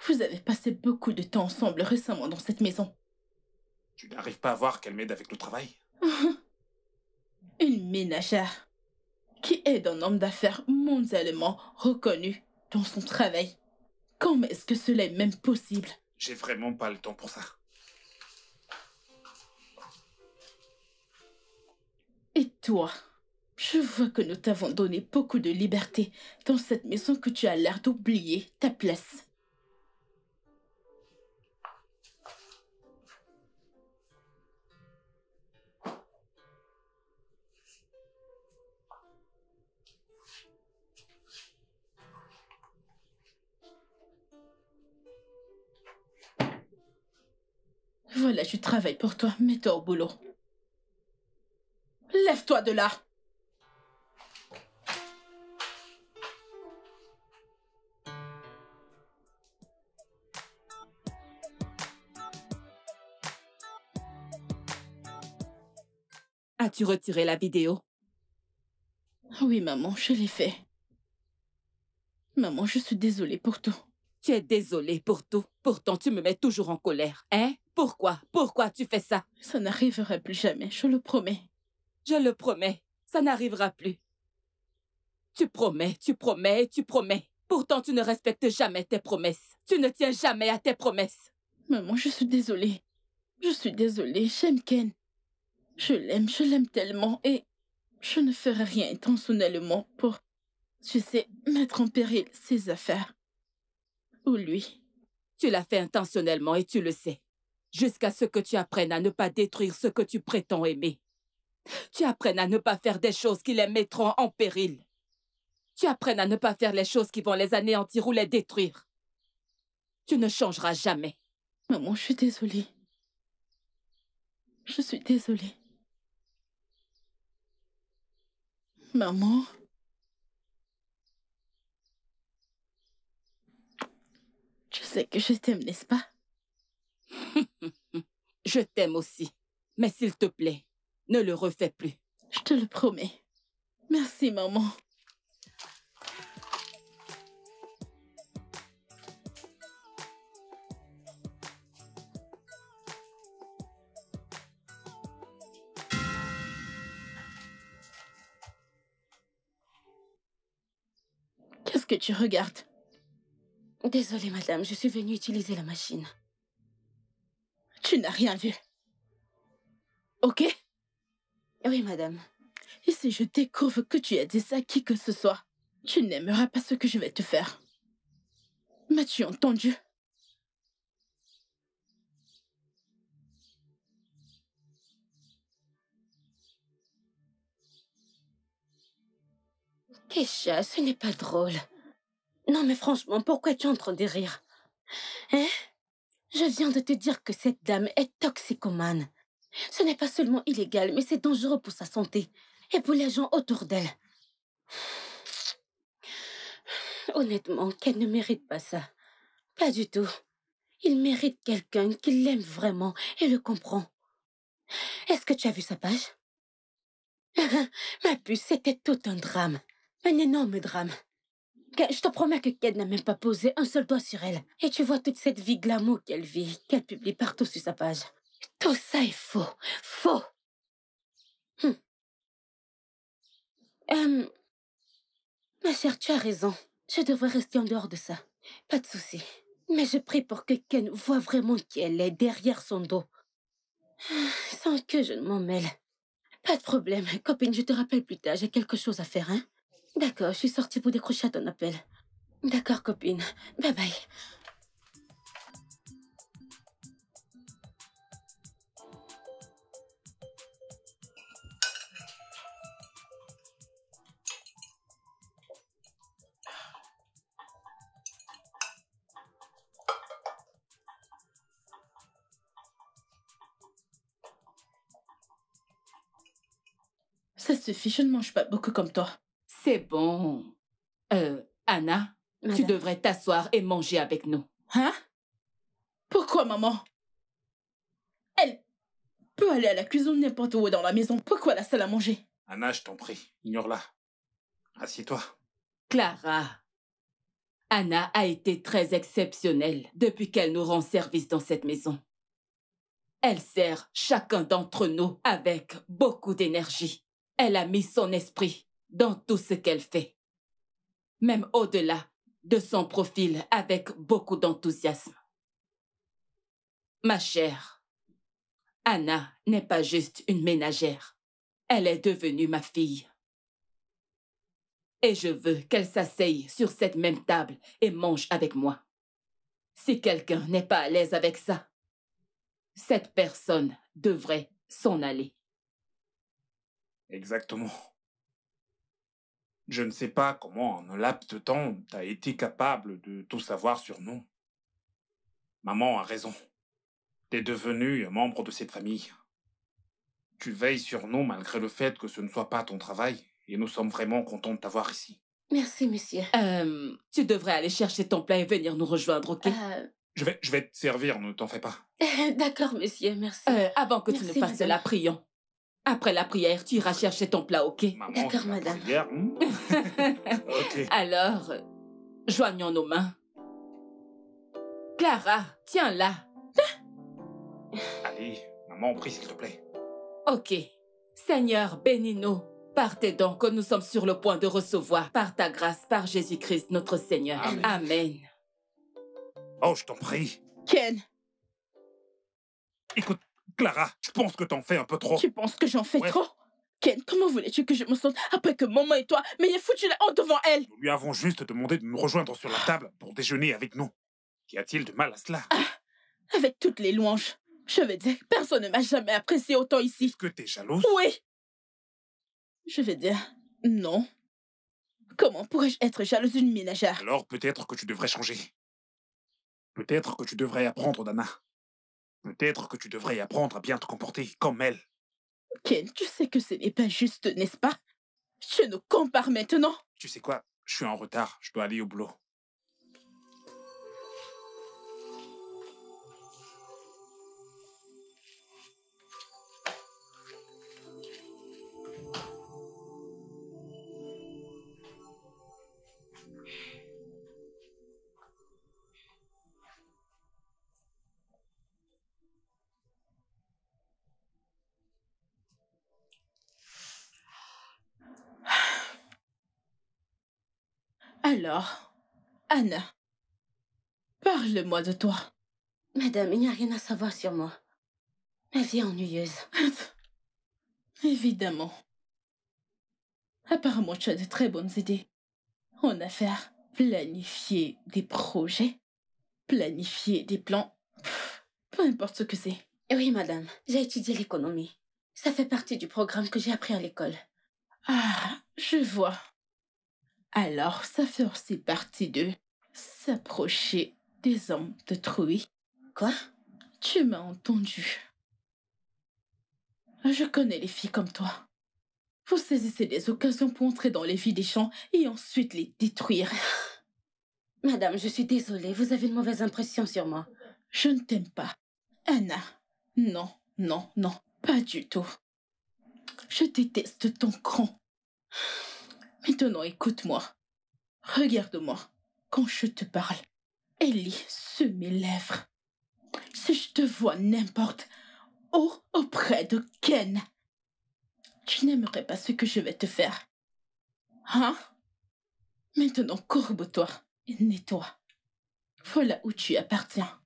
Vous avez passé beaucoup de temps ensemble récemment dans cette maison. Tu n'arrives pas à voir qu'elle m'aide avec le travail? Une ménagère qui aide un homme d'affaires mondialement reconnu dans son travail. Comment est-ce que cela est même possible? J'ai vraiment pas le temps pour ça. Et toi? Je vois que nous t'avons donné beaucoup de liberté dans cette maison que tu as l'air d'oublier ta place. Voilà, je travaille pour toi. Mets-toi au boulot. Lève-toi de là. As-tu retiré la vidéo? Oui, maman, je l'ai fait. Maman, je suis désolée pour tout. Tu es désolée pour tout. Pourtant, tu me mets toujours en colère. Hein? Pourquoi? Pourquoi tu fais ça? Ça n'arrivera plus jamais, je le promets. Je le promets, ça n'arrivera plus. Tu promets, tu promets, tu promets. Pourtant, tu ne respectes jamais tes promesses. Tu ne tiens jamais à tes promesses. Maman, je suis désolée. Je suis désolée, j'aime Ken. Je l'aime tellement et je ne ferai rien intentionnellement pour, tu sais, mettre en péril ses affaires. Ou lui. Tu l'as fait intentionnellement et tu le sais. Jusqu'à ce que tu apprennes à ne pas détruire ce que tu prétends aimer. Tu apprennes à ne pas faire des choses qui les mettront en péril. Tu apprennes à ne pas faire les choses qui vont les anéantir ou les détruire. Tu ne changeras jamais. Maman, je suis désolée. Je suis désolée. Maman. Je sais que je t'aime, n'est-ce pas? Je t'aime aussi. Mais s'il te plaît, ne le refais plus. Je te le promets. Merci, maman. Qu'est-ce que tu regardes? Désolée, madame, je suis venue utiliser la machine. Tu n'as rien vu. Ok? Oui, madame. Et si je découvre que tu as dit ça à qui que ce soit, tu n'aimeras pas ce que je vais te faire. M'as-tu entendu? Keisha, ce n'est pas drôle. Non, mais franchement, pourquoi tu es en train de rire? Hein? Je viens de te dire que cette dame est toxicomane. Ce n'est pas seulement illégal, mais c'est dangereux pour sa santé et pour les gens autour d'elle. Honnêtement, Ken ne mérite pas ça. Pas du tout. Il mérite quelqu'un qui l'aime vraiment et le comprend. Est-ce que tu as vu sa page? Ma puce, c'était tout un drame. Un énorme drame. Je te promets que Ken n'a même pas posé un seul doigt sur elle. Et tu vois toute cette vie glamour qu'elle vit, qu'elle publie partout sur sa page. Tout ça est faux. Faux. Ma chère, tu as raison. Je devrais rester en dehors de ça. Pas de souci. Mais je prie pour que Ken voie vraiment qui elle est derrière son dos. Sans que je ne m'en mêle. Pas de problème. Copine, je te rappelle plus tard. J'ai quelque chose à faire, hein? D'accord, je suis sortie pour décrocher à ton appel. D'accord, copine. Bye bye. Ça suffit, je ne mange pas beaucoup comme toi. C'est bon. Anna, tu Madame. devrais t'asseoir et manger avec nous. Hein? Pourquoi, maman? Elle peut aller à la cuisine n'importe où dans la maison. Pourquoi la salle à manger? Anna, je t'en prie, ignore-la. Assieds-toi. Clara, Anna a été très exceptionnelle depuis qu'elle nous rend service dans cette maison. Elle sert chacun d'entre nous avec beaucoup d'énergie. Elle a mis son esprit dans tout ce qu'elle fait, même au-delà de son profil avec beaucoup d'enthousiasme. Ma chère, Anna n'est pas juste une ménagère. Elle est devenue ma fille. Et je veux qu'elle s'asseye sur cette même table et mange avec moi. Si quelqu'un n'est pas à l'aise avec ça, cette personne devrait s'en aller. Exactement. Je ne sais pas comment, en un laps de temps, t'as été capable de tout savoir sur nous. Maman a raison. T'es devenu un membre de cette famille. Tu veilles sur nous malgré le fait que ce ne soit pas ton travail, et nous sommes vraiment contents de t'avoir ici. Merci, monsieur. Tu devrais aller chercher ton plat et venir nous rejoindre, ok? Je vais te servir, ne t'en fais pas. D'accord, monsieur, merci. Avant que tu Merci, ne fasses madame. la prions. Après la prière, tu iras chercher ton plat, ok? Maman, D'accord, c'est la madame. prière, Ok. Alors, joignons nos mains. Clara, tiens-la. Allez, maman, prie s'il te plaît. Ok. Seigneur, bénis-nous. Par tes dons que nous sommes sur le point de recevoir, par ta grâce, par Jésus-Christ, notre Seigneur. Amen. Amen. Oh, je t'en prie. Ken, Écoute, Clara, je pense que t'en fais un peu trop. tu penses que j'en fais Ouais. trop? Ken, comment voulais-tu que je me sente après que maman et toi m'ayez foutu la honte devant elle? Nous lui avons juste demandé de nous rejoindre sur la table pour déjeuner avec nous. Qu'y a-t-il de mal à cela? Avec toutes les louanges. Je veux dire, personne ne m'a jamais apprécié autant ici. Est-ce que t'es jalouse? Oui. Je veux dire, non. Comment pourrais-je être jalouse d'une ménagère? Alors peut-être que tu devrais changer. Peut-être que tu devrais apprendre d'Anna. Peut-être que tu devrais apprendre à bien te comporter comme elle. Ken, tu sais que ce n'est pas juste, n'est-ce pas? Tu nous compares maintenant. Tu sais quoi? Je suis en retard, je dois aller au boulot. Alors, Anna, parle-moi de toi. Madame, il n'y a rien à savoir sur moi. Ma vie est ennuyeuse. Évidemment. Apparemment, tu as de très bonnes idées en affaires. Planifier des projets, planifier des plans, peu importe ce que c'est. Oui, madame, j'ai étudié l'économie. Ça fait partie du programme que j'ai appris à l'école. Ah, je vois. Alors, ça fait aussi partie de s'approcher des hommes d'autrui. Quoi? Tu m'as entendu. Je connais les filles comme toi. Vous saisissez des occasions pour entrer dans les vies des gens et ensuite les détruire. Madame, je suis désolée, vous avez une mauvaise impression sur moi. Je ne t'aime pas. Anna, non, non, non, pas du tout. Je déteste ton cran. Maintenant, écoute-moi. Regarde-moi. Quand je te parle, Ellie se mes lèvres. Si je te vois n'importe où auprès de Ken, tu n'aimerais pas ce que je vais te faire. Hein? Maintenant, courbe-toi et nettoie. Voilà où tu appartiens.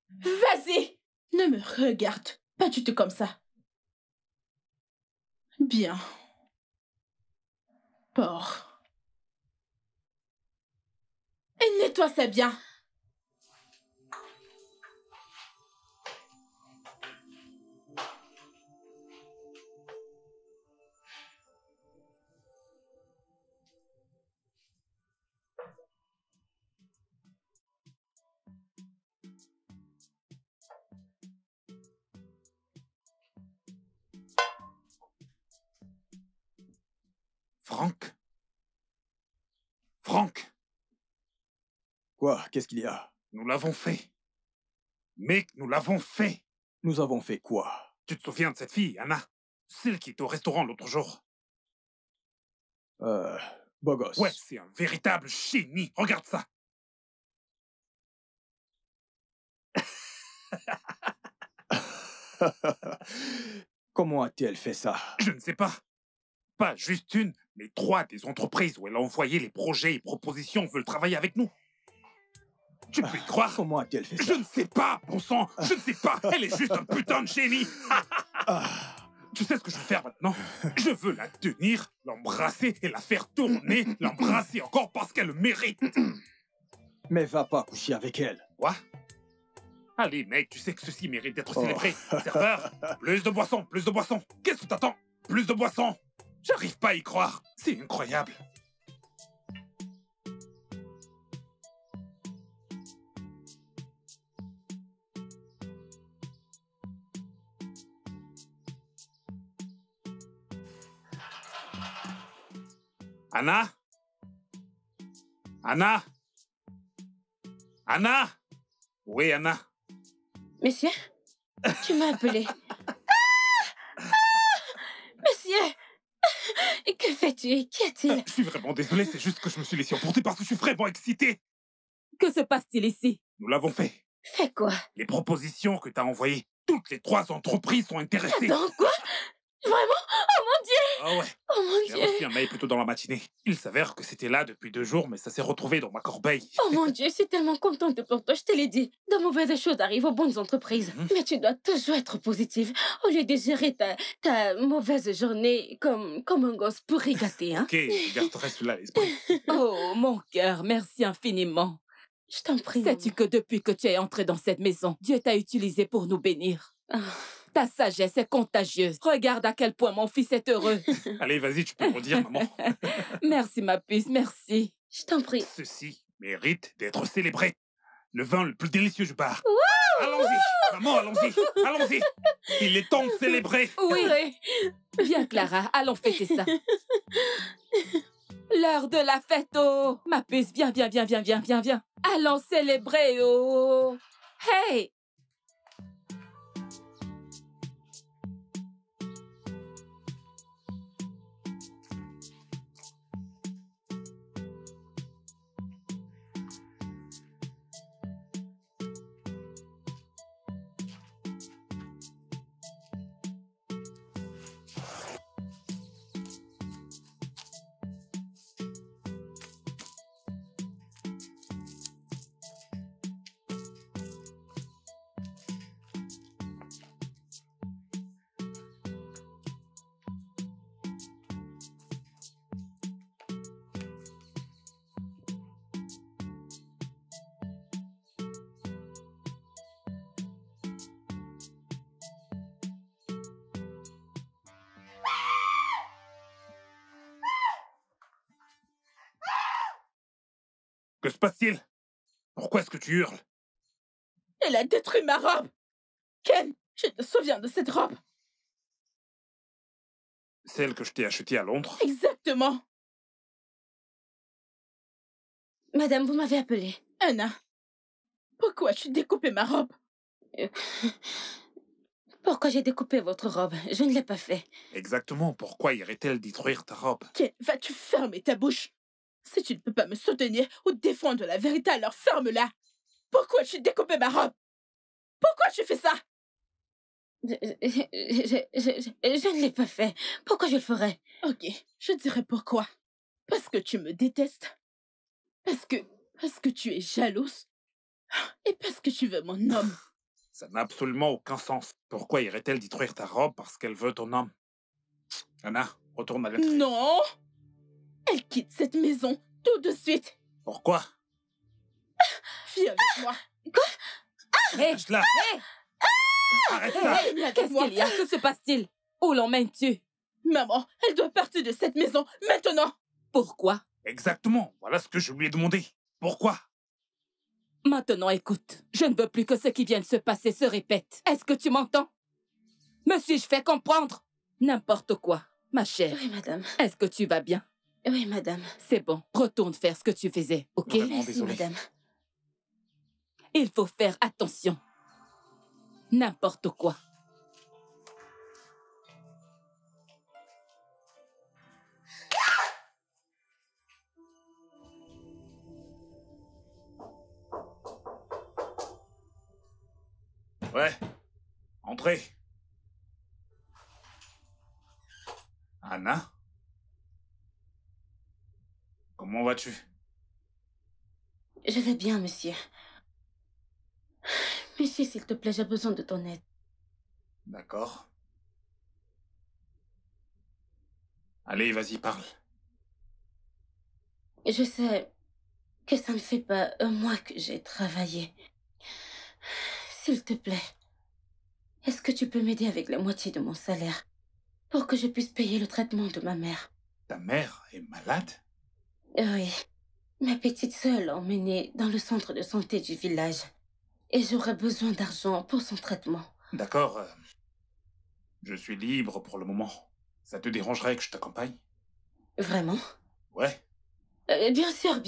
Vas-y! Ne me regarde pas du tout comme ça. Bien. Porc. Et nettoie ça bien. Franck? Franck? Quoi? Qu'est-ce qu'il y a? Nous l'avons fait. Mec, nous l'avons fait. Nous avons fait quoi? Tu te souviens de cette fille, Anna? Celle qui était au restaurant l'autre jour. Beau gosse. Ouais, c'est un véritable génie. Regarde ça. Comment a-t-elle fait ça? Je ne sais pas. Pas juste une, mais 3 des entreprises où elle a envoyé les projets et propositions veulent travailler avec nous. Tu peux y croire? Comment a-t-elle fait Je ça? ne sais pas, bon sang. Je ne sais pas. Elle est juste un putain de génie. Tu sais ce que je veux faire maintenant? Je veux la tenir, l'embrasser et la faire tourner, l'embrasser encore parce qu'elle le mérite. Mais va pas coucher avec elle. Quoi? Allez, mec, tu sais que ceci mérite d'être célébré. Serveur, plus de boissons, plus de boissons. Qu'est-ce que t'attends? Plus de boissons. J'arrive pas à y croire. C'est incroyable. Anna? Anna? Anna? Oui, Anna. Monsieur, tu m'as appelé. Monsieur! Que fais-tu? Qu'y a-t-il? Je suis vraiment désolé, c'est juste que je me suis laissé emporter parce que je suis vraiment excité. Que se passe-t-il ici? Nous l'avons fait. Fais quoi? Les propositions que t'as envoyées, toutes les 3 entreprises sont intéressées. Dans quoi? Vraiment? Oh mon Dieu! Ah ouais. Oh mon J'ai Dieu! reçu un mail plus tôt dans la matinée. Il s'avère que c'était là depuis 2 jours, mais ça s'est retrouvé dans ma corbeille. Oh mon Dieu, je suis tellement contente pour toi, je te l'ai dit. De mauvaises choses arrivent aux bonnes entreprises. Mais tu dois toujours être positive, au lieu de gérer ta mauvaise journée comme un gosse pourri gâté, hein? Ok, je garderai cela à l'esprit. Oh, mon cœur, merci infiniment. Je t'en prie. Sais-tu que depuis que tu es entré dans cette maison, Dieu t'a utilisé pour nous bénir? Ah. Ta sagesse est contagieuse. Regarde à quel point mon fils est heureux. Allez, vas-y, tu peux me redire, maman. Merci, ma puce, merci. Je t'en prie. Ceci mérite d'être célébré. Le vin le plus délicieux du bar. Wow! Allons-y, maman, allons-y, allons-y. Il est temps de célébrer. Oui. Viens, Clara, allons fêter ça. L'heure de la fête, oh. Ma puce, viens. Allons célébrer, oh. Hey! Que se passe-t-il? Pourquoi est-ce que tu hurles? Elle a détruit ma robe. Ken, je te souviens de cette robe. Celle que je t'ai achetée à Londres? Exactement. Madame, vous m'avez appelé. Anna, pourquoi tu découpais ma robe? Pourquoi j'ai découpé votre robe? Je ne l'ai pas fait. Exactement, pourquoi irait-elle détruire ta robe? Ken, vas-tu fermer ta bouche? Si tu ne peux pas me soutenir ou défendre la vérité, alors ferme-la. Pourquoi tu découpais ma robe? Pourquoi tu fais ça? Je ne l'ai pas fait. Pourquoi je le ferais? Ok, je dirais pourquoi. Parce que tu me détestes. Parce que tu es jalouse. Et parce que tu veux mon homme. Ça n'a absolument aucun sens. Pourquoi irait-elle détruire ta robe parce qu'elle veut ton homme? Anna, retourne à l'entrée. Non! Elle quitte cette maison tout de suite. Pourquoi? Viens avec moi. Hé, Lâche-la! Arrête ça! Viens avec qu'est-ce moi. qu'il y a? Que se passe-t-il? Où l'emmènes-tu? Maman, elle doit partir de cette maison maintenant. Pourquoi? Exactement, voilà ce que je lui ai demandé. Pourquoi? Maintenant, écoute. Je ne veux plus que ce qui vient de se passer se répète. Est-ce que tu m'entends? Me suis-je fait comprendre? N'importe quoi, ma chère. Oui, madame. Est-ce que tu vas bien? Oui, madame. C'est bon, retourne faire ce que tu faisais, ok? Vraiment Merci, désolé. madame. Il faut faire attention. N'importe quoi. Ouais, entrez. Anna? Comment vas-tu? Je vais bien, monsieur. Monsieur, s'il te plaît, j'ai besoin de ton aide. D'accord. Allez, vas-y, parle. Je sais que ça ne fait pas un mois que j'ai travaillé. S'il te plaît, est-ce que tu peux m'aider avec la moitié de mon salaire pour que je puisse payer le traitement de ma mère? Ta mère est malade? Oui. Ma petite sœur l'a emmenée dans le centre de santé du village. Et j'aurais besoin d'argent pour son traitement. D'accord. Je suis libre pour le moment. Ça te dérangerait que je t'accompagne? Vraiment? Ouais. Bien sûr,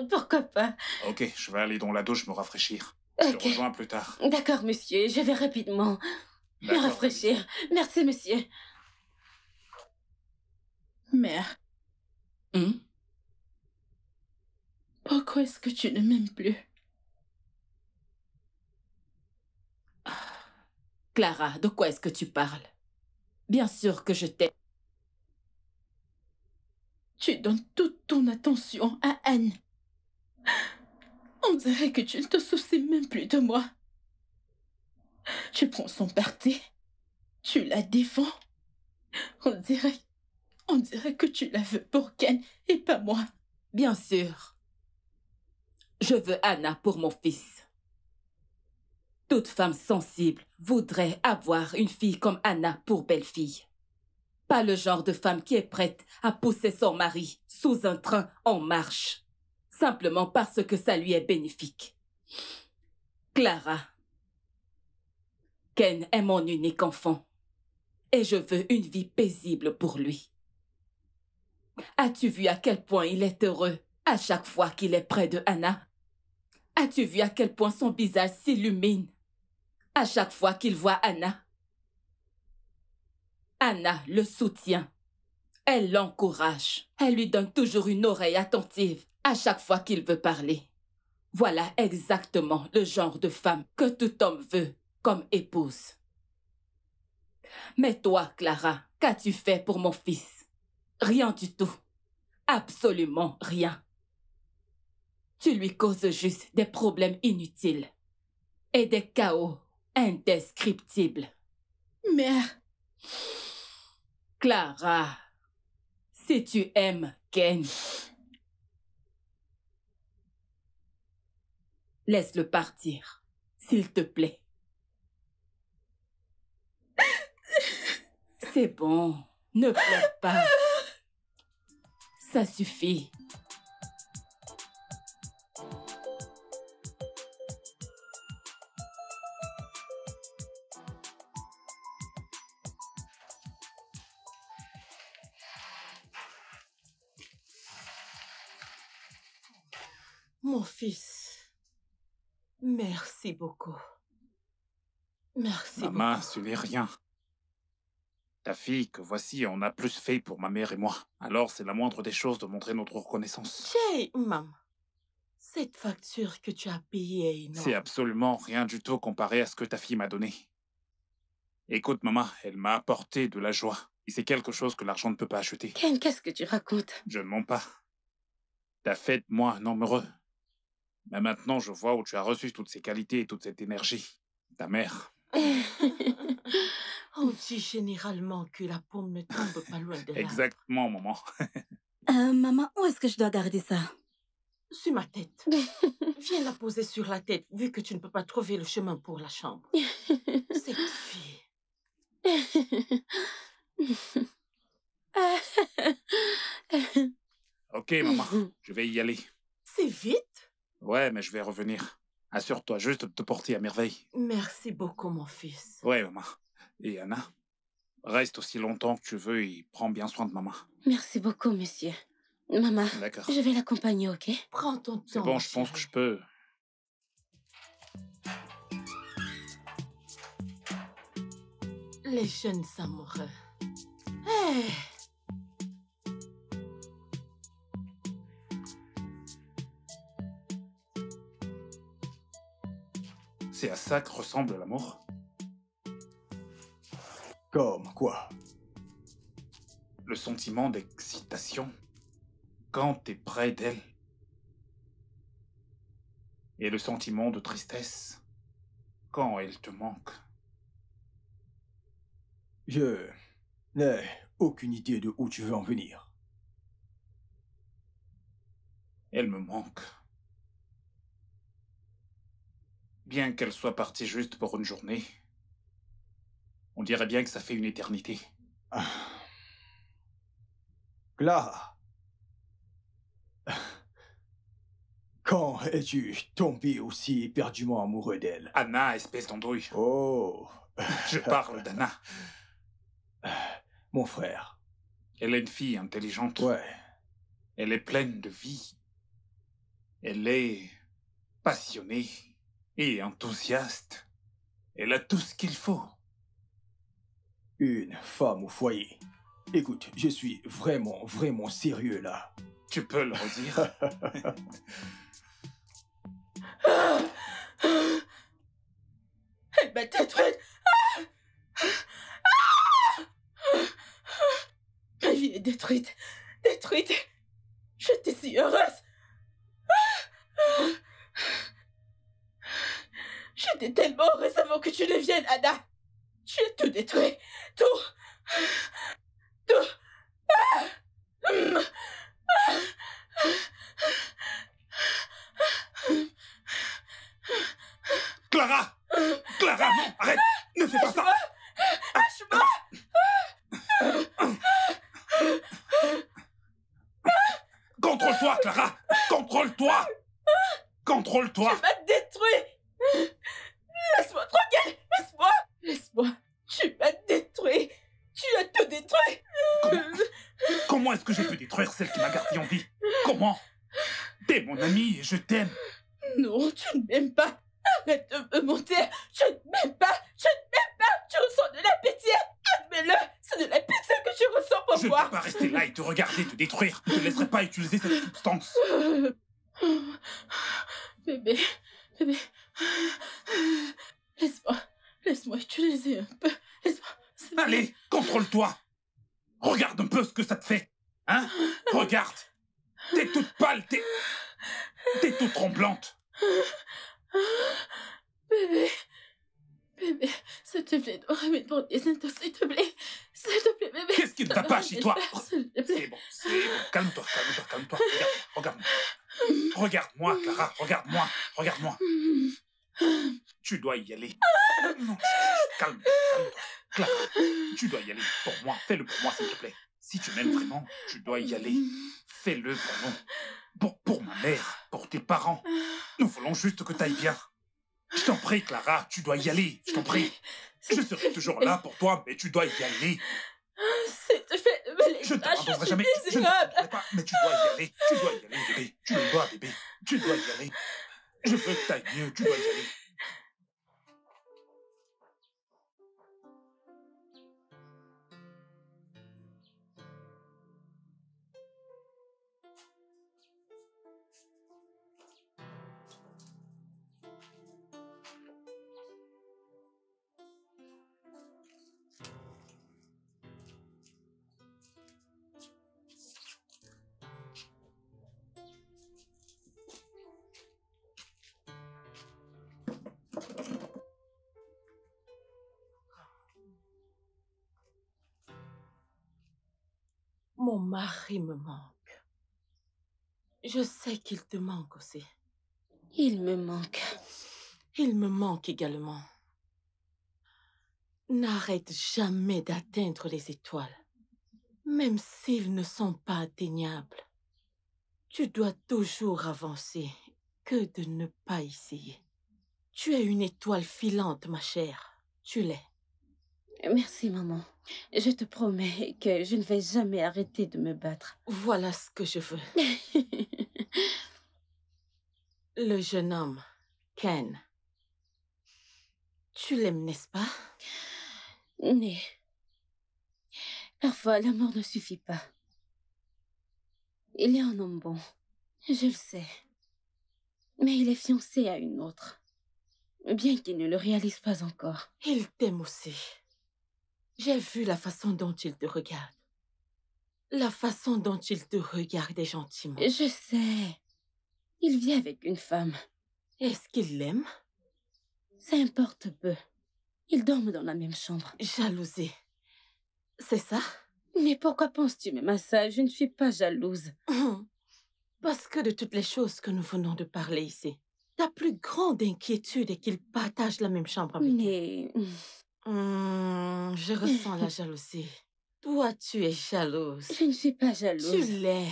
pourquoi pas? Ok, je vais aller dans la douche me rafraîchir. Je Ok. te rejoins plus tard. D'accord, monsieur, je vais rapidement me D'accord, rafraîchir. Merci, monsieur. Mère, Hum? pourquoi est-ce que tu ne m'aimes plus? Clara, de quoi est-ce que tu parles? Bien sûr que je t'aime. Tu donnes toute ton attention à Anne. On dirait que tu ne te soucies même plus de moi. Tu prends son parti. Tu la défends. On dirait que tu la veux pour Ken et pas moi. Bien sûr. Je veux Anna pour mon fils. Toute femme sensible voudrait avoir une fille comme Anna pour belle-fille. Pas le genre de femme qui est prête à pousser son mari sous un train en marche, simplement parce que ça lui est bénéfique. Clara, Ken est mon unique enfant et je veux une vie paisible pour lui. As-tu vu à quel point il est heureux à chaque fois qu'il est près de Anna? As-tu vu à quel point son visage s'illumine à chaque fois qu'il voit Anna? Anna le soutient. Elle l'encourage. Elle lui donne toujours une oreille attentive à chaque fois qu'il veut parler. Voilà exactement le genre de femme que tout homme veut comme épouse. Mais toi, Clara, qu'as-tu fait pour mon fils? Rien du tout. Absolument rien. Tu lui causes juste des problèmes inutiles et des chaos indescriptibles. Mère, Clara, si tu aimes Ken, laisse-le partir, s'il te plaît. C'est bon, ne pleure pas. Ça suffit. Mon fils, merci beaucoup. Merci Maman, beaucoup. ce n'est rien. Ta fille que voici en a plus fait pour ma mère et moi. Alors c'est la moindre des choses de montrer notre reconnaissance. Jay, maman, cette facture que tu as payée est énorme. C'est absolument rien du tout comparé à ce que ta fille m'a donné. Écoute, maman, elle m'a apporté de la joie. Et c'est quelque chose que l'argent ne peut pas acheter. Ken, qu'est-ce que tu racontes? Je ne mens pas. T'as fait de moi un homme heureux. Mais maintenant, je vois où tu as reçu toutes ces qualités et toute cette énergie. Ta mère. On dit généralement que la pomme ne tombe pas loin de l'arbre. Exactement, maman. Maman, où est-ce que je dois garder ça? Sur ma tête. Viens la poser sur la tête, vu que tu ne peux pas trouver le chemin pour la chambre. Cette fille. Ok, maman, je vais y aller. C'est vite. Ouais, mais je vais revenir. Assure-toi juste de te porter à merveille. Merci beaucoup, mon fils. Ouais, maman. Et Anna, reste aussi longtemps que tu veux et prends bien soin de maman. Merci beaucoup, monsieur. Maman, D'accord. je vais l'accompagner, ok? Prends ton temps. C'est bon, je pense que je peux. Les jeunes amoureux. Hey. C'est à ça que ressemble l'amour. Comme quoi? Le sentiment d'excitation quand t'es près d'elle. Et le sentiment de tristesse quand elle te manque. Je n'ai aucune idée de où tu veux en venir. Elle me manque. Bien qu'elle soit partie juste pour une journée, on dirait bien que ça fait une éternité. Ah. Clara. Quand es-tu tombé aussi éperdument amoureux d'elle? Anna, espèce d'andouille. Oh. Je parle d'Anna. Mon frère. Elle est une fille intelligente. Ouais. Elle est pleine de vie. Elle est passionnée et enthousiaste. Elle a tout ce qu'il faut. Une femme au foyer. Écoute, je suis vraiment sérieux là. Tu peux le redire? Elle m'a détruite. Ma vie est détruite. Détruite. J'étais si heureuse. J'étais tellement heureuse avant que tu ne viennes, Anna. Tu as tout détruit. Tout. Clara! Clara, non, arrête! Ne fais pas ça! Contrôle-toi, Clara! Contrôle-toi! Contrôle-toi! Tu m'as détruit. Laisse-moi tranquille. Laisse-moi. Laisse-moi. Tu m'as détruit. Tu as tout détruit. Comment est-ce que j'ai pu détruire celle qui m'a gardé en vie? Comment? T'es mon ami et je t'aime. Non, tu ne m'aimes pas. Arrête de me mentir. Je ne m'aime pas. Je ne m'aime pas. Tu ressens de la pitié. Admets-le. C'est de la pitié que tu ressens pour Je ne moi. peux pas rester là et te regarder te détruire. Je ne laisserai pas utiliser cette substance. Bébé. Bébé. Laisse-moi utiliser un peu. Laisse-moi. Allez, contrôle-toi. Regarde un peu ce que ça te fait. Hein? Regarde. T'es toute pâle, t'es toute tremblante. Bébé. Bébé, s'il te plaît, remets-moi des intox, s'il te plaît. S'il te plaît, bébé. Qu'est-ce qui ne va pas chez toi? S'il te plaît. C'est bon. Calme-toi. Regarde-moi. Regarde-moi, Clara. Regarde-moi. Tu dois y aller. Non, calme-toi. Clara, tu dois y aller pour moi. Fais-le pour moi, s'il te plaît. Si tu m'aimes vraiment, tu dois y aller. Fais-le pour nous. Pour ma mère, pour tes parents. Nous voulons juste que t'ailles bien. Je t'en prie, Clara, tu dois y aller. Je t'en prie. Je serai toujours là pour toi, mais tu dois y aller. S'il te fais lever les Je ne bras, je t'abandonnerai suis jamais. Je ne désirable. t'abandonnerai pas. Mais tu dois y aller. Tu dois y aller, bébé. Tu le dois, bébé. Tu dois y aller. Je veux que t'ailles mieux. Tu dois y aller. Mon mari me manque. Je sais qu'il te manque aussi. Il me manque. Il me manque également. N'arrête jamais d'atteindre les étoiles, même s'ils ne sont pas atteignables. Tu dois toujours avancer, que de ne pas essayer. Tu es une étoile filante, ma chère. Tu l'es. Merci, maman. Je te promets que je ne vais jamais arrêter de me battre. Voilà ce que je veux. Le jeune homme, Ken. Tu l'aimes, n'est-ce pas? Mais parfois, l'amour ne suffit pas. Il est un homme bon, je le sais. Mais il est fiancé à une autre. Bien qu'il ne le réalise pas encore. Il t'aime aussi. J'ai vu la façon dont il te regarde. La façon dont il te regardait gentiment. Je sais. Il vit avec une femme. Est-ce qu'il l'aime? Ça importe peu. Ils dorment dans la même chambre. Jalousie. C'est ça? Mais pourquoi penses-tu même à ça? Je ne suis pas jalouse. Parce que de toutes les choses que nous venons de parler ici, ta plus grande inquiétude est qu'il partage la même chambre avec toi. Mais... Je ressens la jalousie. Toi, tu es jalouse. Je ne suis pas jalouse. Tu l'es.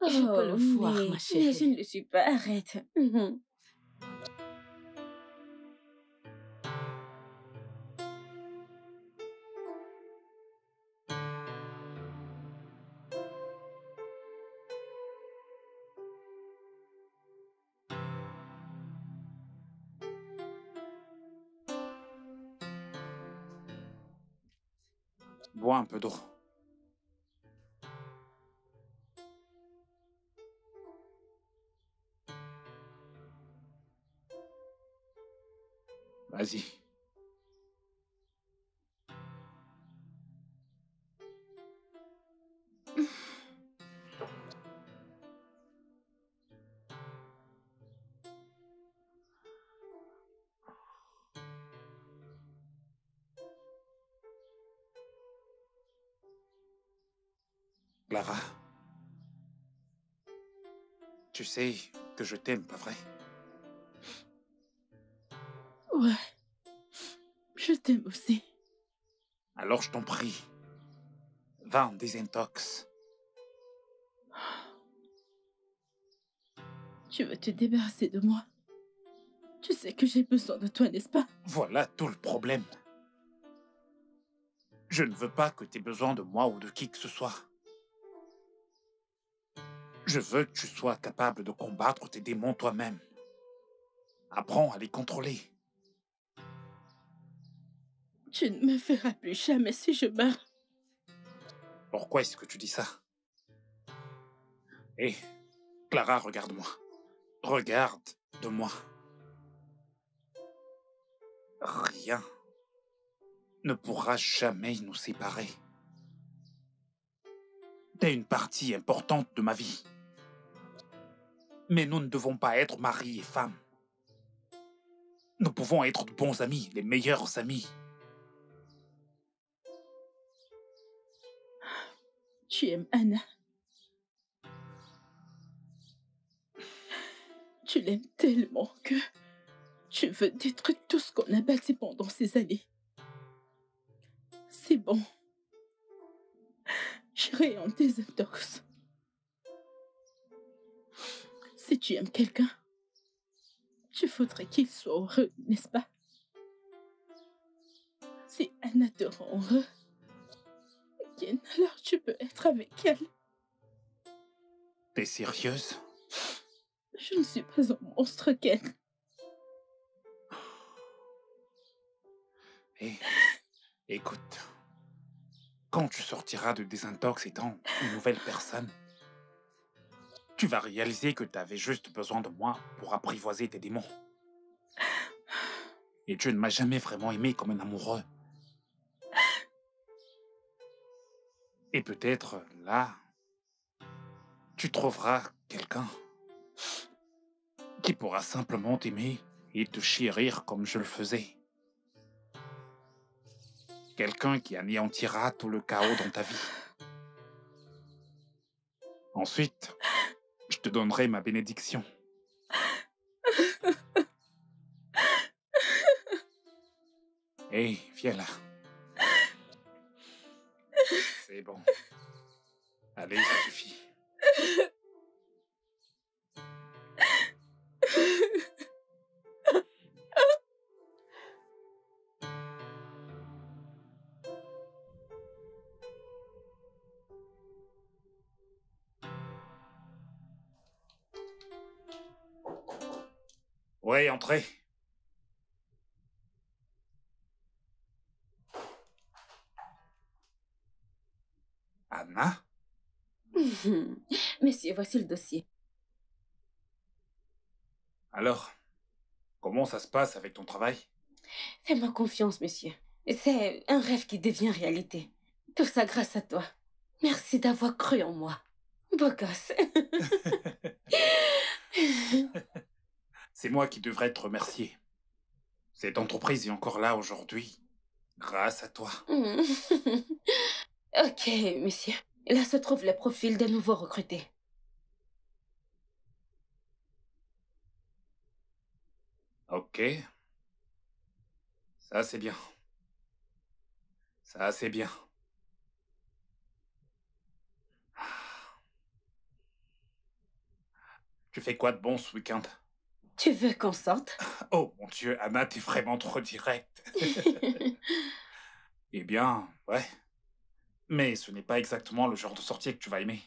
Je peux le voir, ma Mais chérie. je ne le suis pas. Arrête. Bois un peu d'eau. Vas-y. Clara. Tu sais que je t'aime, pas vrai? Ouais. Je t'aime aussi. Alors je t'en prie. Va en désintox. Tu veux te débarrasser de moi. Tu sais que j'ai besoin de toi, n'est-ce pas? Voilà tout le problème. Je ne veux pas que tu aies besoin de moi ou de qui que ce soit. Je veux que tu sois capable de combattre tes démons toi-même. Apprends à les contrôler. Tu ne me feras plus jamais si je meurs. Pourquoi est-ce que tu dis ça? Hé, Clara, regarde-moi. Regarde-moi. Rien ne pourra jamais nous séparer. T'es une partie importante de ma vie. Mais nous ne devons pas être mari et femme. Nous pouvons être de bons amis, les meilleurs amis. Tu aimes Anna. Tu l'aimes tellement que tu veux détruire tout ce qu'on a bâti pendant ces années. C'est bon. J'irai en désintox. Si tu aimes quelqu'un, tu faudrait qu'il soit heureux, n'est-ce pas? Si Anna te rend heureux, Ken, alors tu peux être avec elle. T'es sérieuse? Je ne suis pas un monstre, Ken. Hé, écoute. Quand tu sortiras de désintox étant une nouvelle personne, tu vas réaliser que tu avais juste besoin de moi pour apprivoiser tes démons. Et tu ne m'as jamais vraiment aimé comme un amoureux. Et peut-être, là, tu trouveras quelqu'un qui pourra simplement t'aimer et te chérir comme je le faisais. Quelqu'un qui anéantira tout le chaos dans ta vie. Ensuite, je te donnerai ma bénédiction. Hé, viens là. C'est bon. Allez, ça suffit. Ouais, entrez. Anna? Monsieur, voici le dossier. Alors, comment ça se passe avec ton travail? Fais-moi confiance, monsieur. C'est un rêve qui devient réalité. Tout ça grâce à toi. Merci d'avoir cru en moi. Beau gosse. C'est moi qui devrais te remercier. Cette entreprise est encore là aujourd'hui, grâce à toi. Ok, monsieur. Là se trouvent les profils des nouveaux recrutés. Ok. Ça, c'est bien. Ça, c'est bien. Tu fais quoi de bon ce week-end? Tu veux qu'on sorte? Oh mon Dieu, Anna, t'es vraiment trop directe. Eh bien, ouais. Mais ce n'est pas exactement le genre de sortie que tu vas aimer.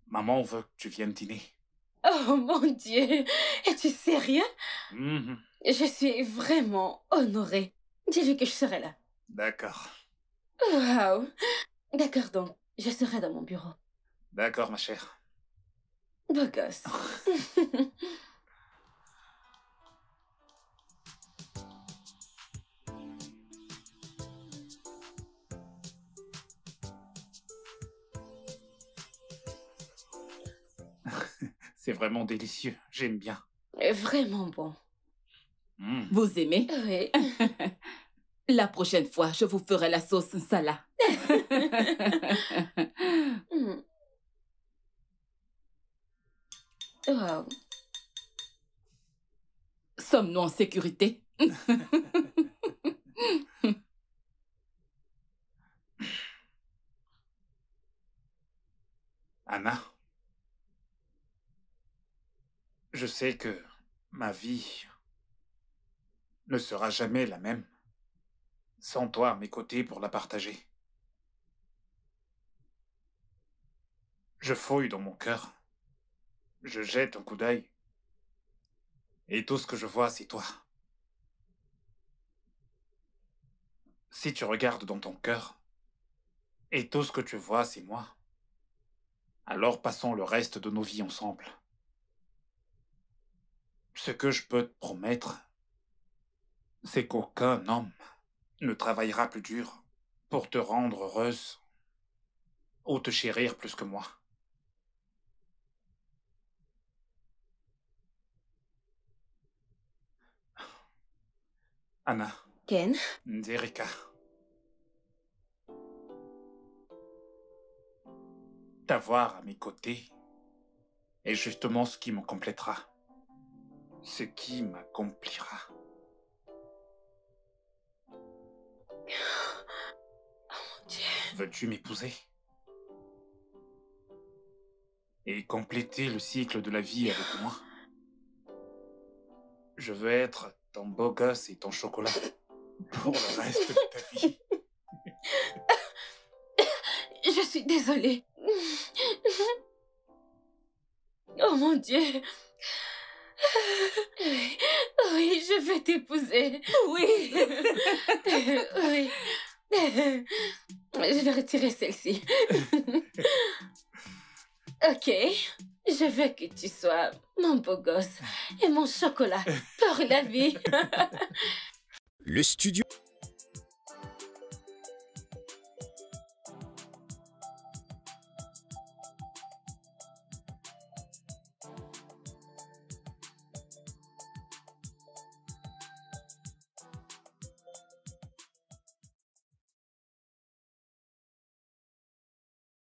Maman veut que tu viennes dîner. Oh mon Dieu! Es-tu sérieux? Mhm. Je suis vraiment honorée. Dis-lui que je serai là. D'accord. Waouh! D'accord donc, je serai dans mon bureau. D'accord, ma chère. Beau gosse. C'est vraiment délicieux. J'aime bien. Vraiment bon. Vous aimez? Oui. La prochaine fois, je vous ferai la sauce Sala. Waouh. Sommes-nous en sécurité? Anna, je sais que ma vie ne sera jamais la même sans toi à mes côtés pour la partager. Je fouille dans mon cœur, je jette un coup d'œil, et tout ce que je vois, c'est toi. Si tu regardes dans ton cœur, et tout ce que tu vois, c'est moi, alors passons le reste de nos vies ensemble. Ce que je peux te promettre, c'est qu'aucun homme ne travaillera plus dur pour te rendre heureuse ou te chérir plus que moi. Anna. Ken? Nzerika. T'avoir à mes côtés est justement ce qui me complétera. Ce qui m'accomplira. Veux-tu m'épouser? Et compléter le cycle de la vie avec moi? Je veux être ton beau gosse et ton chocolat pour le reste de ta vie. Je suis désolée. Oh mon Dieu. Oui, je veux t'épouser. Oui. Oui. Je vais retirer celle-ci. Ok. Je veux que tu sois mon beau gosse et mon chocolat pour la vie. Le studio